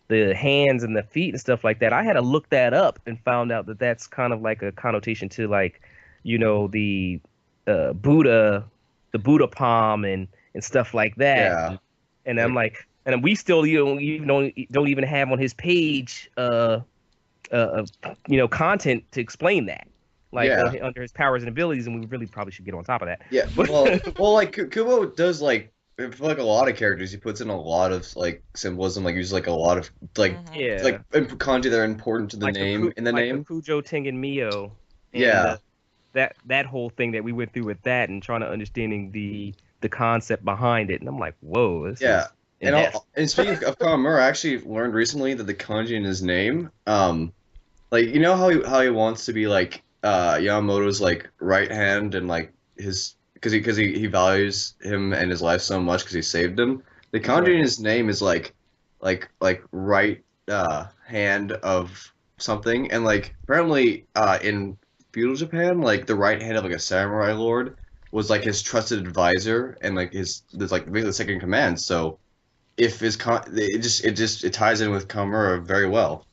hands and the feet and stuff like that. I had to look that up and found out that that's kind of like a connotation to like the Buddha, the Buddha palm and stuff like that. Yeah. And I'm like, and we still don't even have on his page content to explain that, like under his powers and abilities, and we really probably should get on top of that. Yeah, well, like Kubo does like for like a lot of characters, he puts in a lot of like symbolism, like uses like a lot of like like kanji that are important to the like name in the name. The Kujo Tengen Mio. Yeah. That whole thing that we went through with that and trying to understanding the concept behind it, and I'm like, whoa, this is and speaking of Kamamura, I actually learned recently that the kanji in his name, like how he wants to be like Yamamoto's like right hand and like his because he values him and his life so much because he saved him. The kanji in his name is like right hand of something, and like apparently in feudal Japan, like the right hand of like a samurai lord was like his trusted advisor and like there's like basically the second command. So if it ties in with Kamura very well.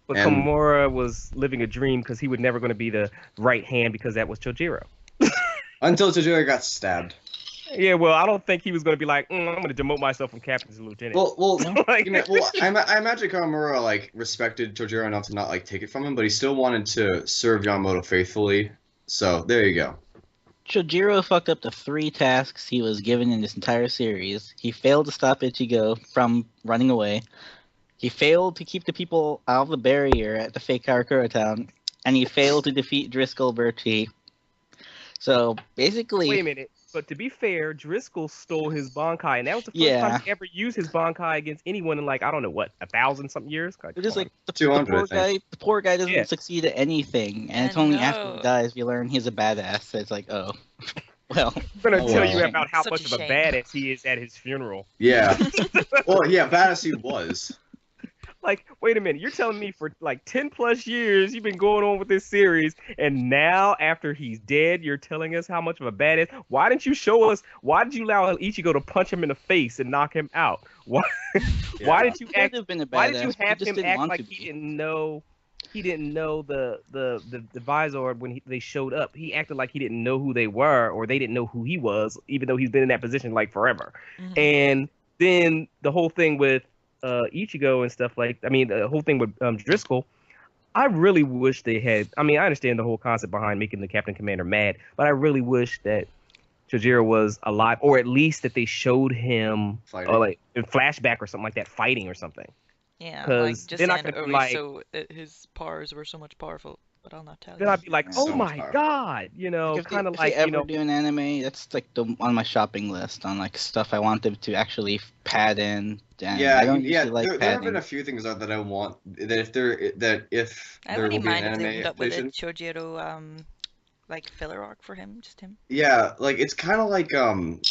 But Kamura was living a dream because he was never going to be the right hand because that was Chojiro. Until Chojiro got stabbed. Yeah, well, I don't think he was going to be like, I'm going to demote myself from captain to lieutenant. Well, I imagine Kamura like respected Chojiro enough to not like take it from him, but he still wanted to serve Yamamoto faithfully. So there you go. Chojiro fucked up the 3 tasks he was given in this entire series. He failed to stop Ichigo from running away. He failed to keep the people out of the barrier at the fake Karakura town, and he failed to defeat Driscoll Bertie. So basically, wait a minute. But to be fair, Driscoll stole his Bankai, and that was the first time he ever used his Bankai against anyone in like, I don't know what, 1,000-something years. It is like the poor guy doesn't succeed at anything, and it's only after he dies we learn he's a badass. So it's like, oh, well. I'm gonna tell you about how much of a badass he is at his funeral. Yeah. Well, yeah, badass he was. Like, wait a minute, you're telling me for like 10 plus years you've been going on with this series, and now after he's dead, you're telling us how much of a badass? Why didn't you show us? Why did you allow Ichigo to punch him in the face and knock him out? Why? Why did you act? Why did you have him act like he didn't know? He didn't know the Vizor when they showed up. He acted like he didn't know who they were, or they didn't know who he was, even though he's been in that position like forever. Mm-hmm. And then the whole thing with Ichigo and stuff the whole thing with Driscoll, I really wish they had. I mean, I understand the whole concept behind making the Captain Commander mad, but I really wish that Chojiro was alive, or at least that they showed him like in flashback or something like that, fighting or something. Yeah, like just they're not gonna like, so his powers were so much powerful. But I'll not tell you. Then I'd be like, oh my god, kind of like, if they ever do an anime, that's like on my shopping list on like stuff I want them to actually pad in. Yeah, I don't like there have been a few things that I want that if there I wouldn't mind if anime they ended up with a Chojiro like filler arc for him, just him. Yeah, like it's kind of like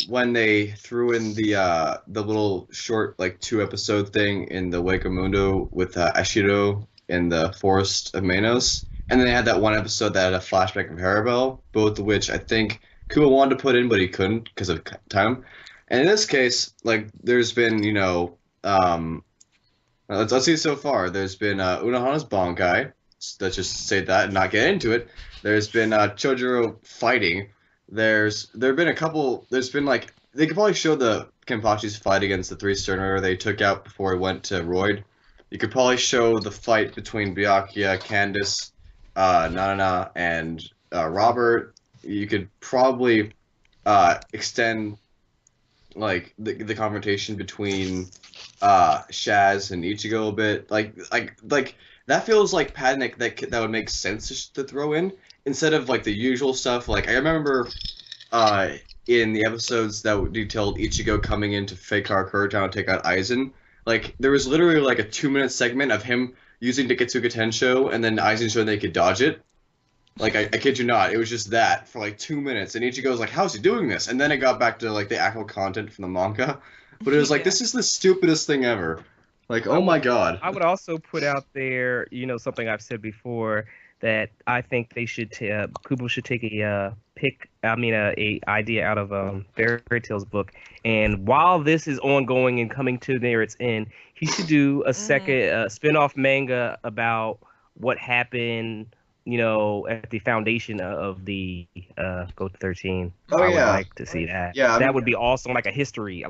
when they threw in the little short like 2 episode thing in the Wake of Mundo with Ashiro in the Forest of Manos, and then they had that one episode that had a flashback of Harabel, both of which I think Kubo wanted to put in, but he couldn't because of time. And in this case, like there's been let's see so far. There's been Unohana's Bankai. Let's just say that and not get into it. There's been Chojuro fighting. There've been a couple. There's been like they could probably show the Kenpachi's fight against the three Sterner they took out before he went to Royd. You could probably show the fight between Byakuya, Candace, Nanana, and Robert. You could probably extend like the confrontation between Shaz and Ichigo a bit. Like that feels like Padnik that would make sense to throw in instead of like the usual stuff. Like I remember in the episodes that detailed Ichigo coming into Fakar Kurtown to take out Aizen, like there was literally like a 2-minute segment of him using Deketsuga Tensho and then Aizen showing they could dodge it. Like I kid you not, it was just that for like 2 minutes, and Ichigo's like, "How's he doing this?" And then it got back to like the actual content from the manga, but it was like, Yeah. this is the stupidest thing ever. Like, oh my god. I would also put out there, something I've said before, that I think they should Kubo should take a idea out of Fairy Tale's book, and while this is ongoing and coming to near its end, he should do a second spin-off manga about what happened, at the foundation of the Go 13. Oh, I would yeah. like to see that. Yeah, I that mean- would be awesome, like a history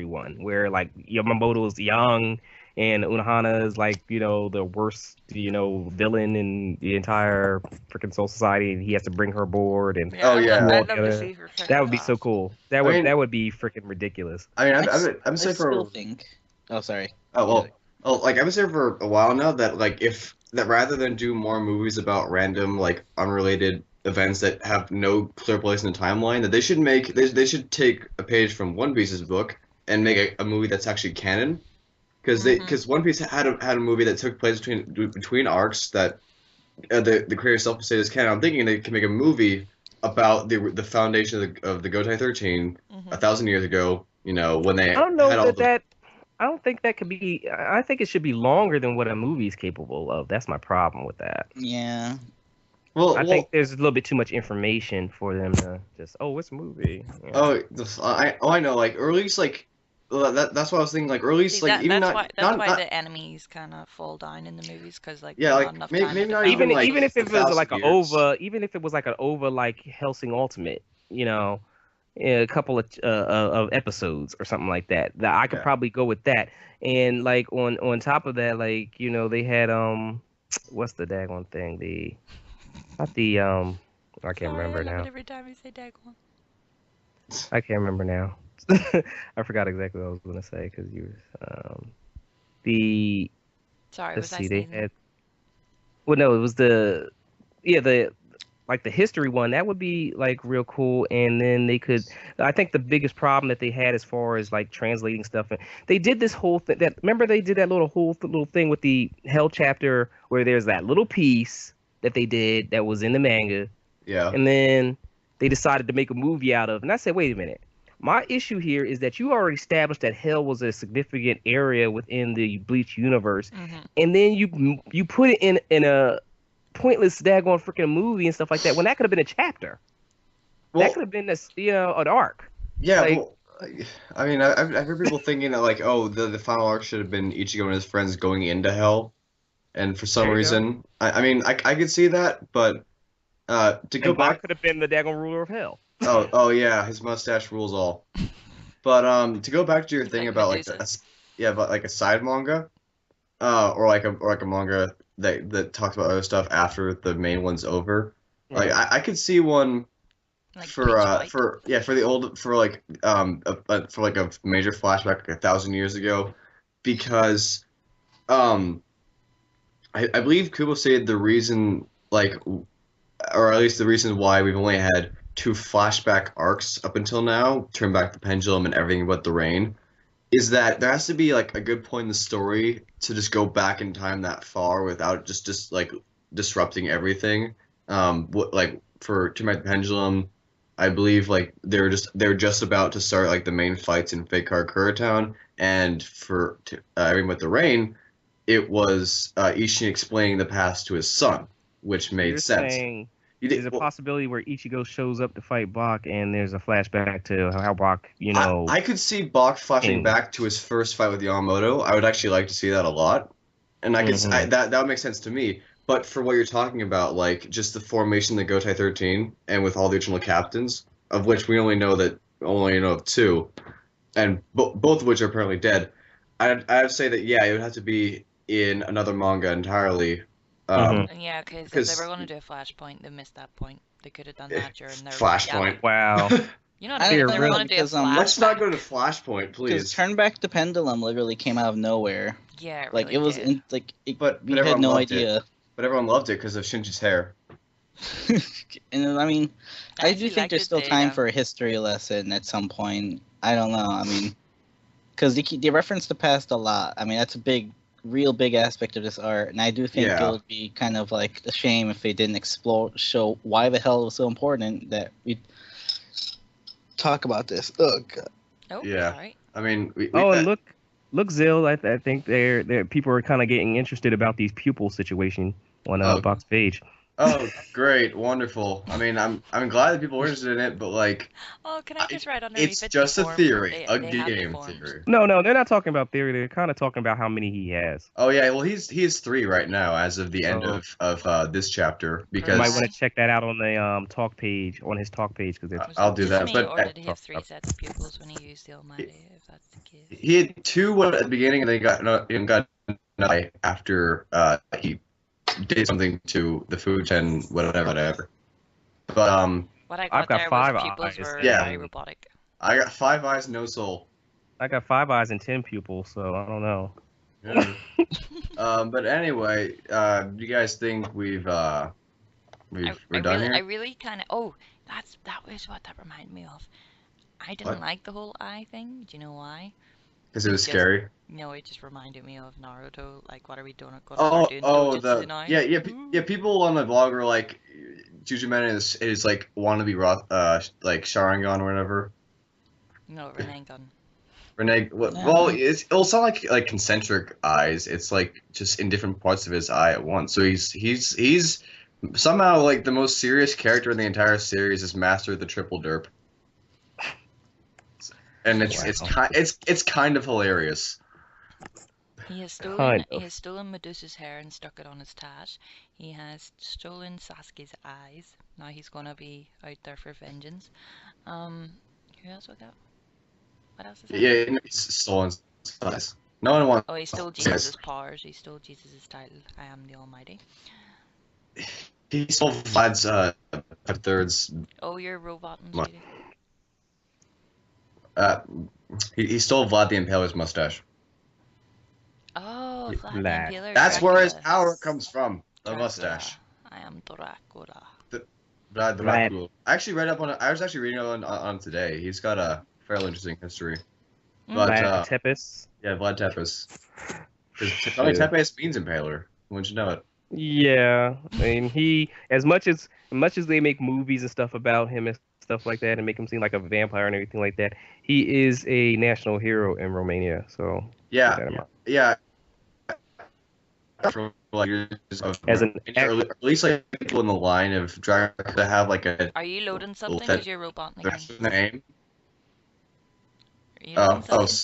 one where like Yamamoto's young and Unohana is like, the worst, villain in the entire freaking Soul Society, and he has to bring her aboard, and Oh, yeah. I'd love to together. see her finish that would be off. so cool. I mean- That would be freaking ridiculous. I mean, I I'm saying still for think. Oh, sorry. like I've been saying for a while now that like if that rather than do more movies about random like unrelated events that have no clear place in the timeline, that they should take a page from One Piece's book and make a movie that's actually canon. Because One Piece had a movie that took place between arcs that the creator self said is canon. I'm thinking they can make a movie about the foundation of the Gotai 13 1,000 years ago. When they I don't know had all that I don't think that could be. I think it should be longer than what a movie is capable of. That's my problem with that. Yeah. I think there's a little bit too much information for them to just, it's a movie. Yeah. I know, like, or at least like that's what I was thinking, like, or at least See, like even that's not why the enemies kind of fall down in the movies, because like Yeah, there's like, not enough maybe time to not develop even, like, even if it was 1,000 like years. even if it was like an over like Helsing Ultimate, a couple of episodes or something like that. That I could Yeah. probably go with that. And like on top of that, like they had what's the daggone thing? I can't Sorry, remember I love now. it every time you say Dagon. I can't remember now. I forgot exactly what I was gonna say because you the Sorry, let's was I see, they sneezing? had. Well, no, it was the like the history one. That would be like real cool, and then they could. I think the biggest problem that they had as far as like translating stuff, and they did this whole thing. Remember they did that little thing with the Hell chapter where there's that little piece that they did that was in the manga, Yeah. and then they decided to make a movie out of. And I said, wait a minute. My issue here is that you already established that Hell was a significant area within the Bleach universe, and then you put it in a pointless daggone freaking movie and stuff like that when that could have been a chapter. Well, That could have been an arc. yeah. like- Well, I mean, I've heard people thinking that like, oh, the final arc should have been Ichigo and his friends going into Hell, and for some There you go. reason, I mean, I could see that, but to go And Bach back. could have been the daggone ruler of Hell. Oh yeah, his mustache rules all. But to go back to your thing like about like Medusa. but like a side manga, or like a manga that talks about other stuff after the main one's over. Like I could see one Like for Bleach White. for a major flashback like 1,000 years ago, because I believe Kubo said the reason like, or at least the reason why we've only had 2 flashback arcs up until now, turn back the pendulum and everything but the rain, is that there has to be like a good point in the story to just go back in time that far without just like disrupting everything. for To Make the Pendulum, I believe like they were just about to start like the main fights in Fake Karakura Town, and for Everything But the Rain, it was Ishin explaining the past to his son, which made You're sense. saying You there's a possibility where Ichigo shows up to fight Bach, and there's a flashback to how Bach, you know. I could see Bach flashing in- back to his first fight with Yamamoto. I would actually like to see that a lot, and that would make sense to me. But for what you're talking about, like just the formation of the Gotai 13, and with all the original captains, of which we only know of two, and both of which are apparently dead, I'd say that yeah, it would have to be in another manga entirely. Yeah, because if Because they were going to do a flashpoint, they missed that point. They could have done that during their Flashpoint. Wow. You know what I I mean? If don't they were know, going to do a because, flashback. Let's not go to Flashpoint, Because please. Turn Back the Pendulum literally came out of nowhere. Yeah, it Like really it was did. But we had everyone no loved it. idea. But everyone loved it because of Shinji's hair. And I mean, I do actually think liked there's it still too, time yeah. for a history lesson at some point. I don't know. I mean, because they reference the past a lot. I mean, that's a real big aspect of this art, and I do think Yeah. it would be kind of like a shame if they didn't show why the hell it was so important that we talk about this. Oh god. Oh, Yeah. sorry. I mean, Oh, and look, Zill. I think they're people are kind of getting interested about these pupil situation on Oh. Bach's page. Oh, great, wonderful. I mean, I'm glad that people are interested in it, but like, Oh, can I just write underneath it's it? just a deformed? theory, a they have game deformed. theory. No, they're not talking about theory. They're kind of talking about how many he has. Oh yeah, well he is 3 right now as of the end Oh. of this chapter You because might want to check that out on the talk page, on his talk page, because Was I'll it do that, Disney, but or did he have 3 sets of pupils when he used the Almighty? If that's the case. he had 2 at the beginning and then he got another after he did something to the food and whatever. But What I I've got got there 5 was pupils eyes. were Yeah. very robotic. I got 5 eyes, no soul. I got 5 eyes and 10 pupils, so I don't know. Yeah. But anyway, do you guys think we're done here? I really kind of. Oh, that was what that reminded me of. I didn't What? like the whole eye thing. Do you know why? Because it was Just- scary. No, it just reminded me of Naruto. Like, what are we doing? Going to Oh, start doing dojutsu now? yeah. People on the blog were like, Jujuman is like wannabe like Sharingan or whatever. No, Renangan. Renee, well, it'll sound like concentric eyes. It's like just in different parts of his eye at once. So he's somehow like the most serious character in the entire series is Master of the Triple Derp, and it's kind of hilarious. He has stolen Kind of. he has stolen Medusa's hair and stuck it on his tash. He has stolen Sasuke's eyes. Now he's gonna be out there for vengeance. Who else we got? What else is there? Yeah, it's stolen eyes. No one wants. Oh, he stole Jesus' powers. He stole Jesus' title. I am the Almighty. He stole Vlad's thirds. Oh, you're a robot, What? sweetie. He stole Vlad the Impaler's mustache. Oh, Vlad the Vlad. Impaler. That's where his Dracula. power comes from. The Dracula. mustache. I am Dracula. Vlad the Vlad. Dracula. I actually read up on it. I was actually reading on it today. He's got a fairly interesting history. But Vlad Tepes. yeah, Vlad Tepes. Because Tepes means impaler. Wouldn't you know it? Yeah, I mean, he as much as they make movies and stuff about him and stuff like that and make him seem like a vampire and everything like that, he is a national hero in Romania. So keep that in mind. Yeah. For like years of As an or at least like people in the line of Dracula to have like a Are you loading something? that- Is your robot in the game? that's the name. Are you loading something?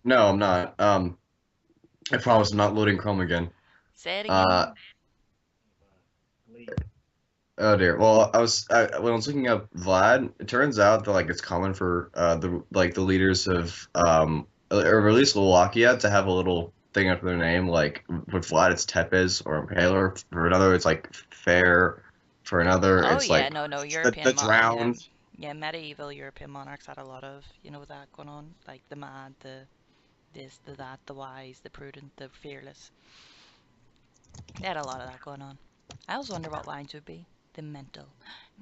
No, I'm not. I promise I'm not loading Chrome again. Say it again. Oh dear. Well, when I was looking up Vlad, it turns out that like it's common for the leaders of or at least Slovakia to have a little thing after their name. Like with Vlad, it's Tepes or Impaler. For another, it's like Fair. For another, Oh it's yeah, like no, European the drowned. Yeah, medieval European monarchs had a lot of, that going on, like the mad, the this, the that, the wise, the prudent, the fearless. They had a lot of that going on. I always wonder what lines would be. The mental.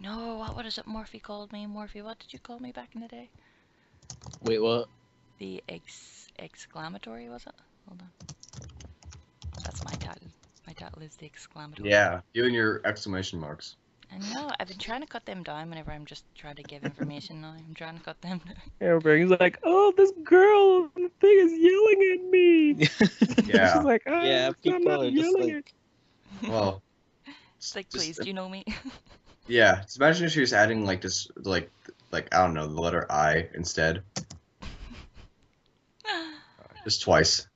No, what is it Morphe called me? Morphe, what did you call me back in the day? Wait, what? The exclamatory, was it? Hold on. That's my title. My title is the exclamatory. Yeah, you and your exclamation marks. I know. I've been trying to cut them down whenever I'm just trying to give information now. I'm trying to cut them down. Everybody, he's like, "Oh, this girl on the thing is yelling at me." Yeah. She's like, "Oh, Yeah, I'm people not are just yelling like, Well, It's like, please, do you know me? yeah. Just imagine if she was adding like just like I don't know, the letter I instead, just twice.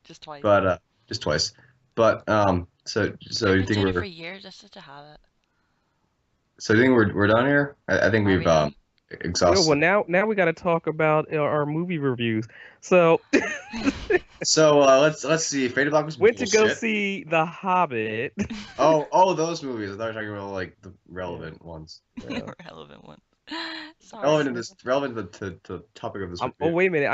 Just twice. But just twice. But so I've you been think doing it for we're years. That's such a habit. we're done here? I think Are we've we done? Well, exhausted. now we got to talk about our movie reviews. So So let's see. Fate of Black was went to go bullshit. see The Hobbit. Oh, those movies. I thought you were talking about like the relevant ones. Yeah. Relevant one. Sorry. Relevant to the topic of this Oh, review. wait a minute.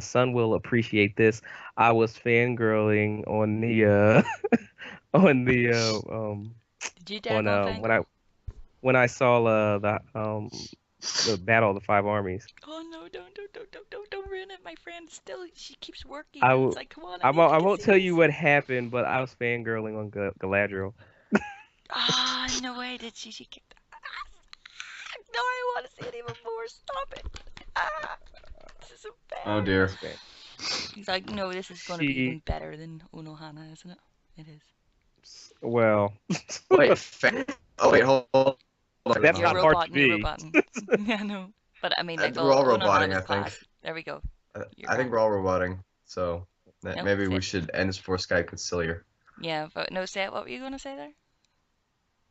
Son will appreciate this. I was fangirling on the on the Did you dare go Fangirl? when I saw the Battle of the Five Armies. Oh no! Don't ruin it. My friend still, she keeps working. I and will. It's like, come on, I I need to won't. I go won't see tell this. you what happened, but I was fangirling on Galadriel. Ah, no way. Did she kicked? No, I want to see it even more. Stop it. Ah, this is so bad. Oh dear. He's like, no, this is gonna be even better than Unohana, isn't it? It is. Well. Wait. Oh wait, hold on. That's You're not hard to roboting. You're be. roboting. Yeah, no. But I mean, like, We're all roboting, Unohana's I think. class. There we go. I think we're all roboting. So Nope, maybe we sit. should end this before Skype gets sillier. Yeah, but no, say it. What were you gonna say there?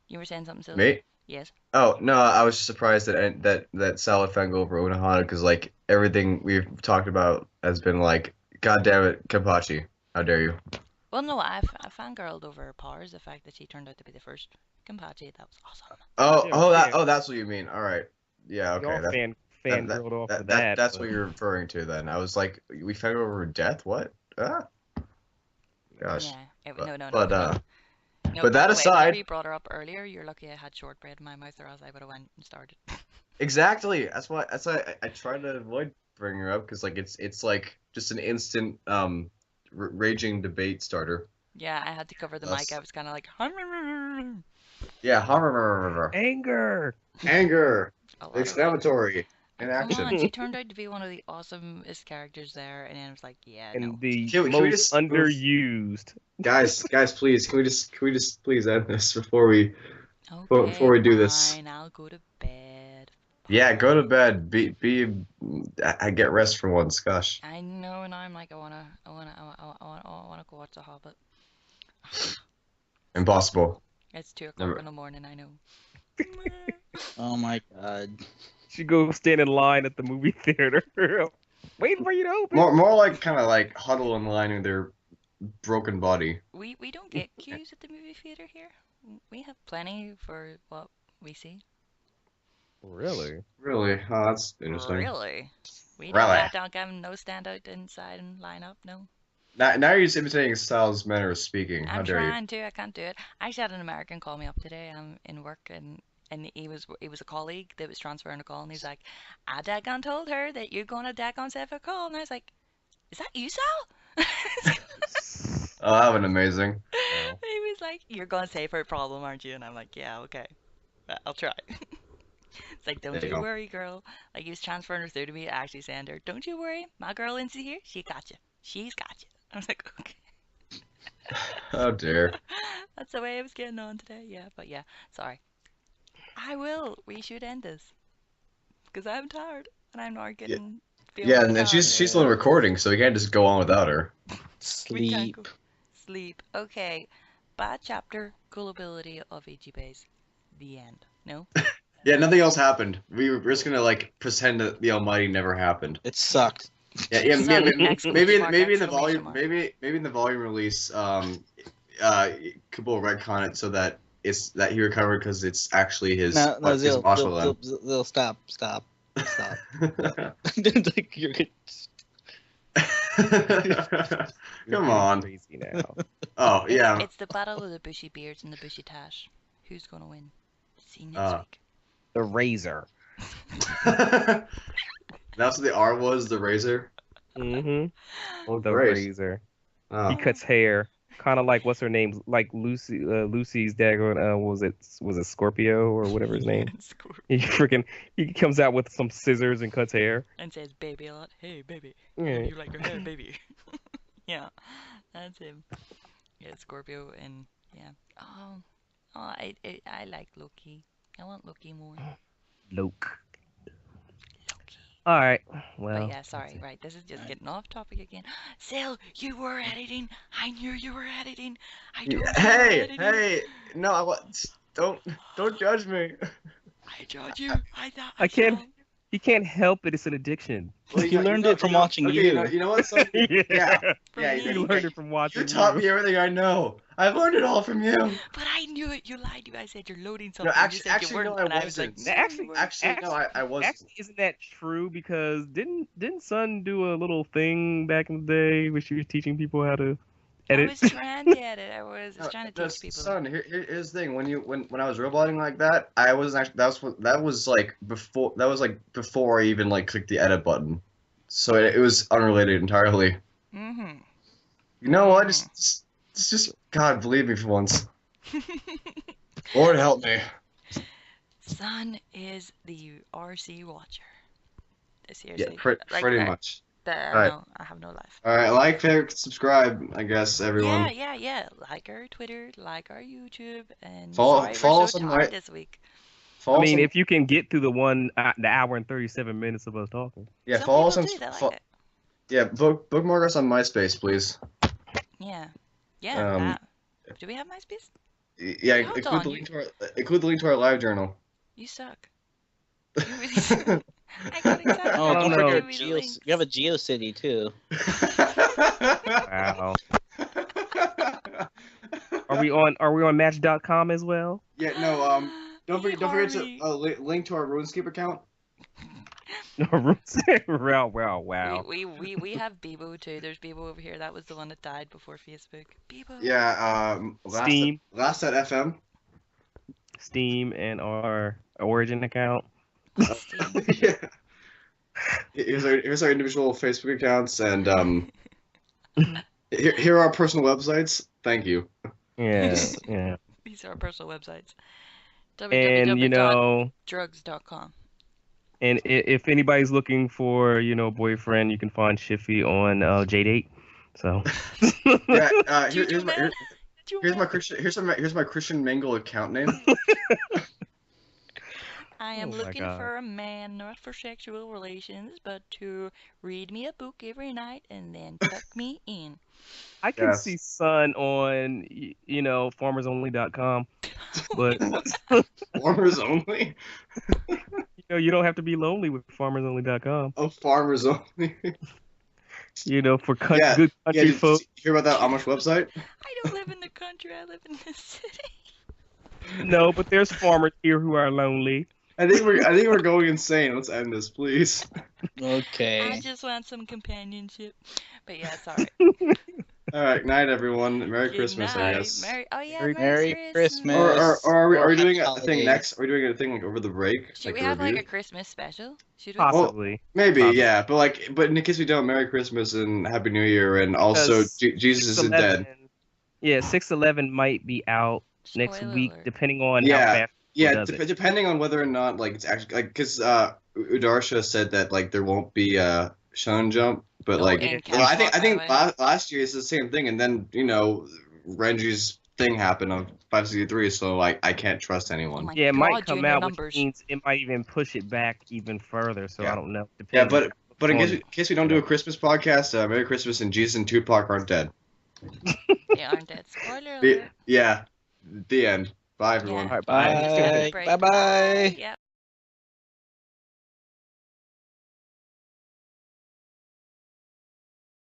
You were saying something silly. Me? Yes. Oh no, I was surprised that Salad Fango over Unohana because like everything we've talked about has been like, God damn it, Kenpachi, how dare you? Well, no, I fangirled over her powers. The fact that she turned out to be the first Kenpachi, that was awesome. That's what you mean. All right, yeah, okay. Y'all fangirled off of that. That's what you're referring to then. I was like, we fangirled over death? What? Ah, gosh. Yeah. No. No, But that by the way, aside- whenever you brought her up earlier, you're lucky I had shortbread in my mouth, or else I would have went and started. Exactly. That's why I try to avoid bringing her up because like it's like just an instant raging debate starter. Yeah, I had to cover the Us. mic. I was kind of like, Yeah, Anger. anger, a lot of it. exclamatory, in Come action. on, she turned out to be one of the awesomest characters there, and then I was like, yeah, And no. the Can we most just- underused. Guys, please, can we just please end this before we? Okay, before we do this. fine, I'll go to bed. Yeah, go to bed. I get rest for once. Gosh. I know, and I'm like, I wanna go watch The Hobbit. Impossible. It's 2 o'clock Never. in the morning, I know. oh my god. She go stand in line at the movie theater, waiting for you to open. More like kind of like huddle in line with their broken body. We don't get queues at the movie theater here. We have plenty for what we see. Really? Really? Oh, that's interesting. Really? We Really? don't get no stand out inside and line up, no. Now you're just imitating Styles' manner of speaking. How I'm dare you? trying to, I can't do it. I actually had an American call me up today in work, and he was a colleague that was transferring a call, and he's like, I daggone told her that you're gonna daggone set for a call, and I was like, is that you, Sal? Oh, that would amazing. He was like, you're gonna save her problem, aren't you? And I'm like, yeah, okay, I'll try. It's like, don't There you you go. worry, girl. Like, he was transferring her through to me, actually saying to her, don't you worry, my girl Lindsay here, she got you. She's got you. I was like, okay. Oh dear. That's the way I was getting on today. Yeah, but yeah, sorry. We should end this. Because I'm tired. And I'm not getting... Yeah, and she's still recording, so we can't just go on without her. We can't Sleep. go. Sleep. Okay. Bad chapter, cool ability of EG Base. The end. No? Yeah, nothing else happened. We were just gonna like pretend that the Almighty never happened. It sucked. Yeah, Sucked, maybe exclamation mark, maybe in the exclamation volume mark. maybe in the volume release, Kubo retcon it so that it's that he recovered because it's actually his No, his martial Zil, stop. Like, you're good. Come on. Crazy now. Oh yeah. It's the battle of the bushy beards and the bushy tash. Who's gonna win? See you next Uh, week. The razor. That's what the R was, the razor. Mm-hmm. Oh, The great. razor. He Oh. cuts hair. kind of like what's her name, like Lucy's daggone was it Scorpio or whatever his name? He comes out with some scissors and cuts hair. And says baby a lot. Hey, baby. Yeah. You like your hair, baby. Yeah, that's him. Yeah, Scorpio and yeah. I like Loki. I want Loki more. Loki. Loki. All right. But Well. yeah, sorry. Right, this is just getting off topic again. Sil, you were editing. I knew you were editing. I told you were editing. Hey, no, don't judge me. I judge you. I can't. He can't help it. It's an addiction. Well, He learned it from watching okay, you. You know what? Son? Yeah, He learned it from watching You taught you. me everything I know. I learned it all from you. But I knew it. You lied to me. I said you're loading something. No, you said actually, you weren't, no, I and I was like, wasn't. no, Actually- you weren't. Actually, no, I wasn't. Actually, isn't that true? Because didn't Sun do a little thing back in the day where she was teaching people how to I edit? was trying to edit. I was trying to No, teach people. Son, here's the thing. When I was roboting like that, I wasn't actually. That was like before I even like clicked the edit button. So it was unrelated entirely. Mm-hmm. You know what? Just God, believe me for once. Lord help me. Sun is the RC watcher. Yeah, Seriously. pretty much. I have no life. All right, like, favorite, subscribe. I guess everyone. Yeah. Like our Twitter, like our YouTube, and Follow sorry us we're so on tired my- this week. Follow I mean, us on- if you can get through the hour and 37 minutes of us talking. yeah, Some follow us people on. do, they like it. Yeah, bookmark us on MySpace, please. Yeah. Do we have MySpace? Yeah, Hold include on, the link to our live journal. You suck. You really suck. I got excited. Oh, I don't don't know. forget Give me the links. You have a GeoCity too. Wow. Are we on Match.com as well? Yeah, no. Don't forget Harvey. to link to our RuneScape account. Wow. We have Bebo too. There's Bebo over here. That was the one that died before Facebook. Bebo. Yeah. Steam. Last.fm. Steam and our Origin account. Steam. Yeah. Here's our individual Facebook accounts, and here are our personal websites. Thank you. Yeah. These are our personal websites. And www.drugs.com. and if anybody's looking for boyfriend, you can find Shiffy on JDate. So. Yeah. Did you do that? Here's my Christian Mingle account name. I am Oh my looking God. for a man, not for sexual relations, but to read me a book every night and then tuck me in. I can Yes. see Sun on farmersonly.com, but Farmers only. you don't have to be lonely with farmersonly.com. Oh, farmers only. For Yeah, good Yeah, country did folk. you hear about that Amish website? I don't live in the country, I live in the city. No, but there's farmers here who are lonely. I think we're going insane. Let's end this, please. Okay. I just want some companionship. But yeah, sorry. All right, night everyone. Merry Good Christmas, night. I guess. Merry Merry Christmas. Or are we Or doing happy a thing holidays. next? Are we doing a thing like over the break? Should we a have like a review? Christmas special? Should we? Possibly. Maybe, Possibly. yeah. But in case we don't, Merry Christmas and Happy New Year, and also Because Jesus is 6-11 dead. Yeah, 6-11 might be out next Spoiler week, alert. depending on Yeah. how fast Yeah, does it. depending on whether or not like it's actually like because Udarsha said that like there won't be a Shonen Jump, but Oh, like and well, I think Catwalk Highway. last year it's the same thing, and then Renji's thing happened on 563, so like I can't trust Oh anyone. my Yeah, it God, might come junior out, numbers. which means it might even push it back even further. So Yeah. I don't know. Yeah, Depending but in on- case we don't do a Christmas podcast, Merry Christmas, and Jesus and Tupac aren't dead. They aren't dead. Spoiler alert. Yeah, the end. Bye everyone. Yeah. All right, bye. Take a Bye. break. Bye bye. Yeah.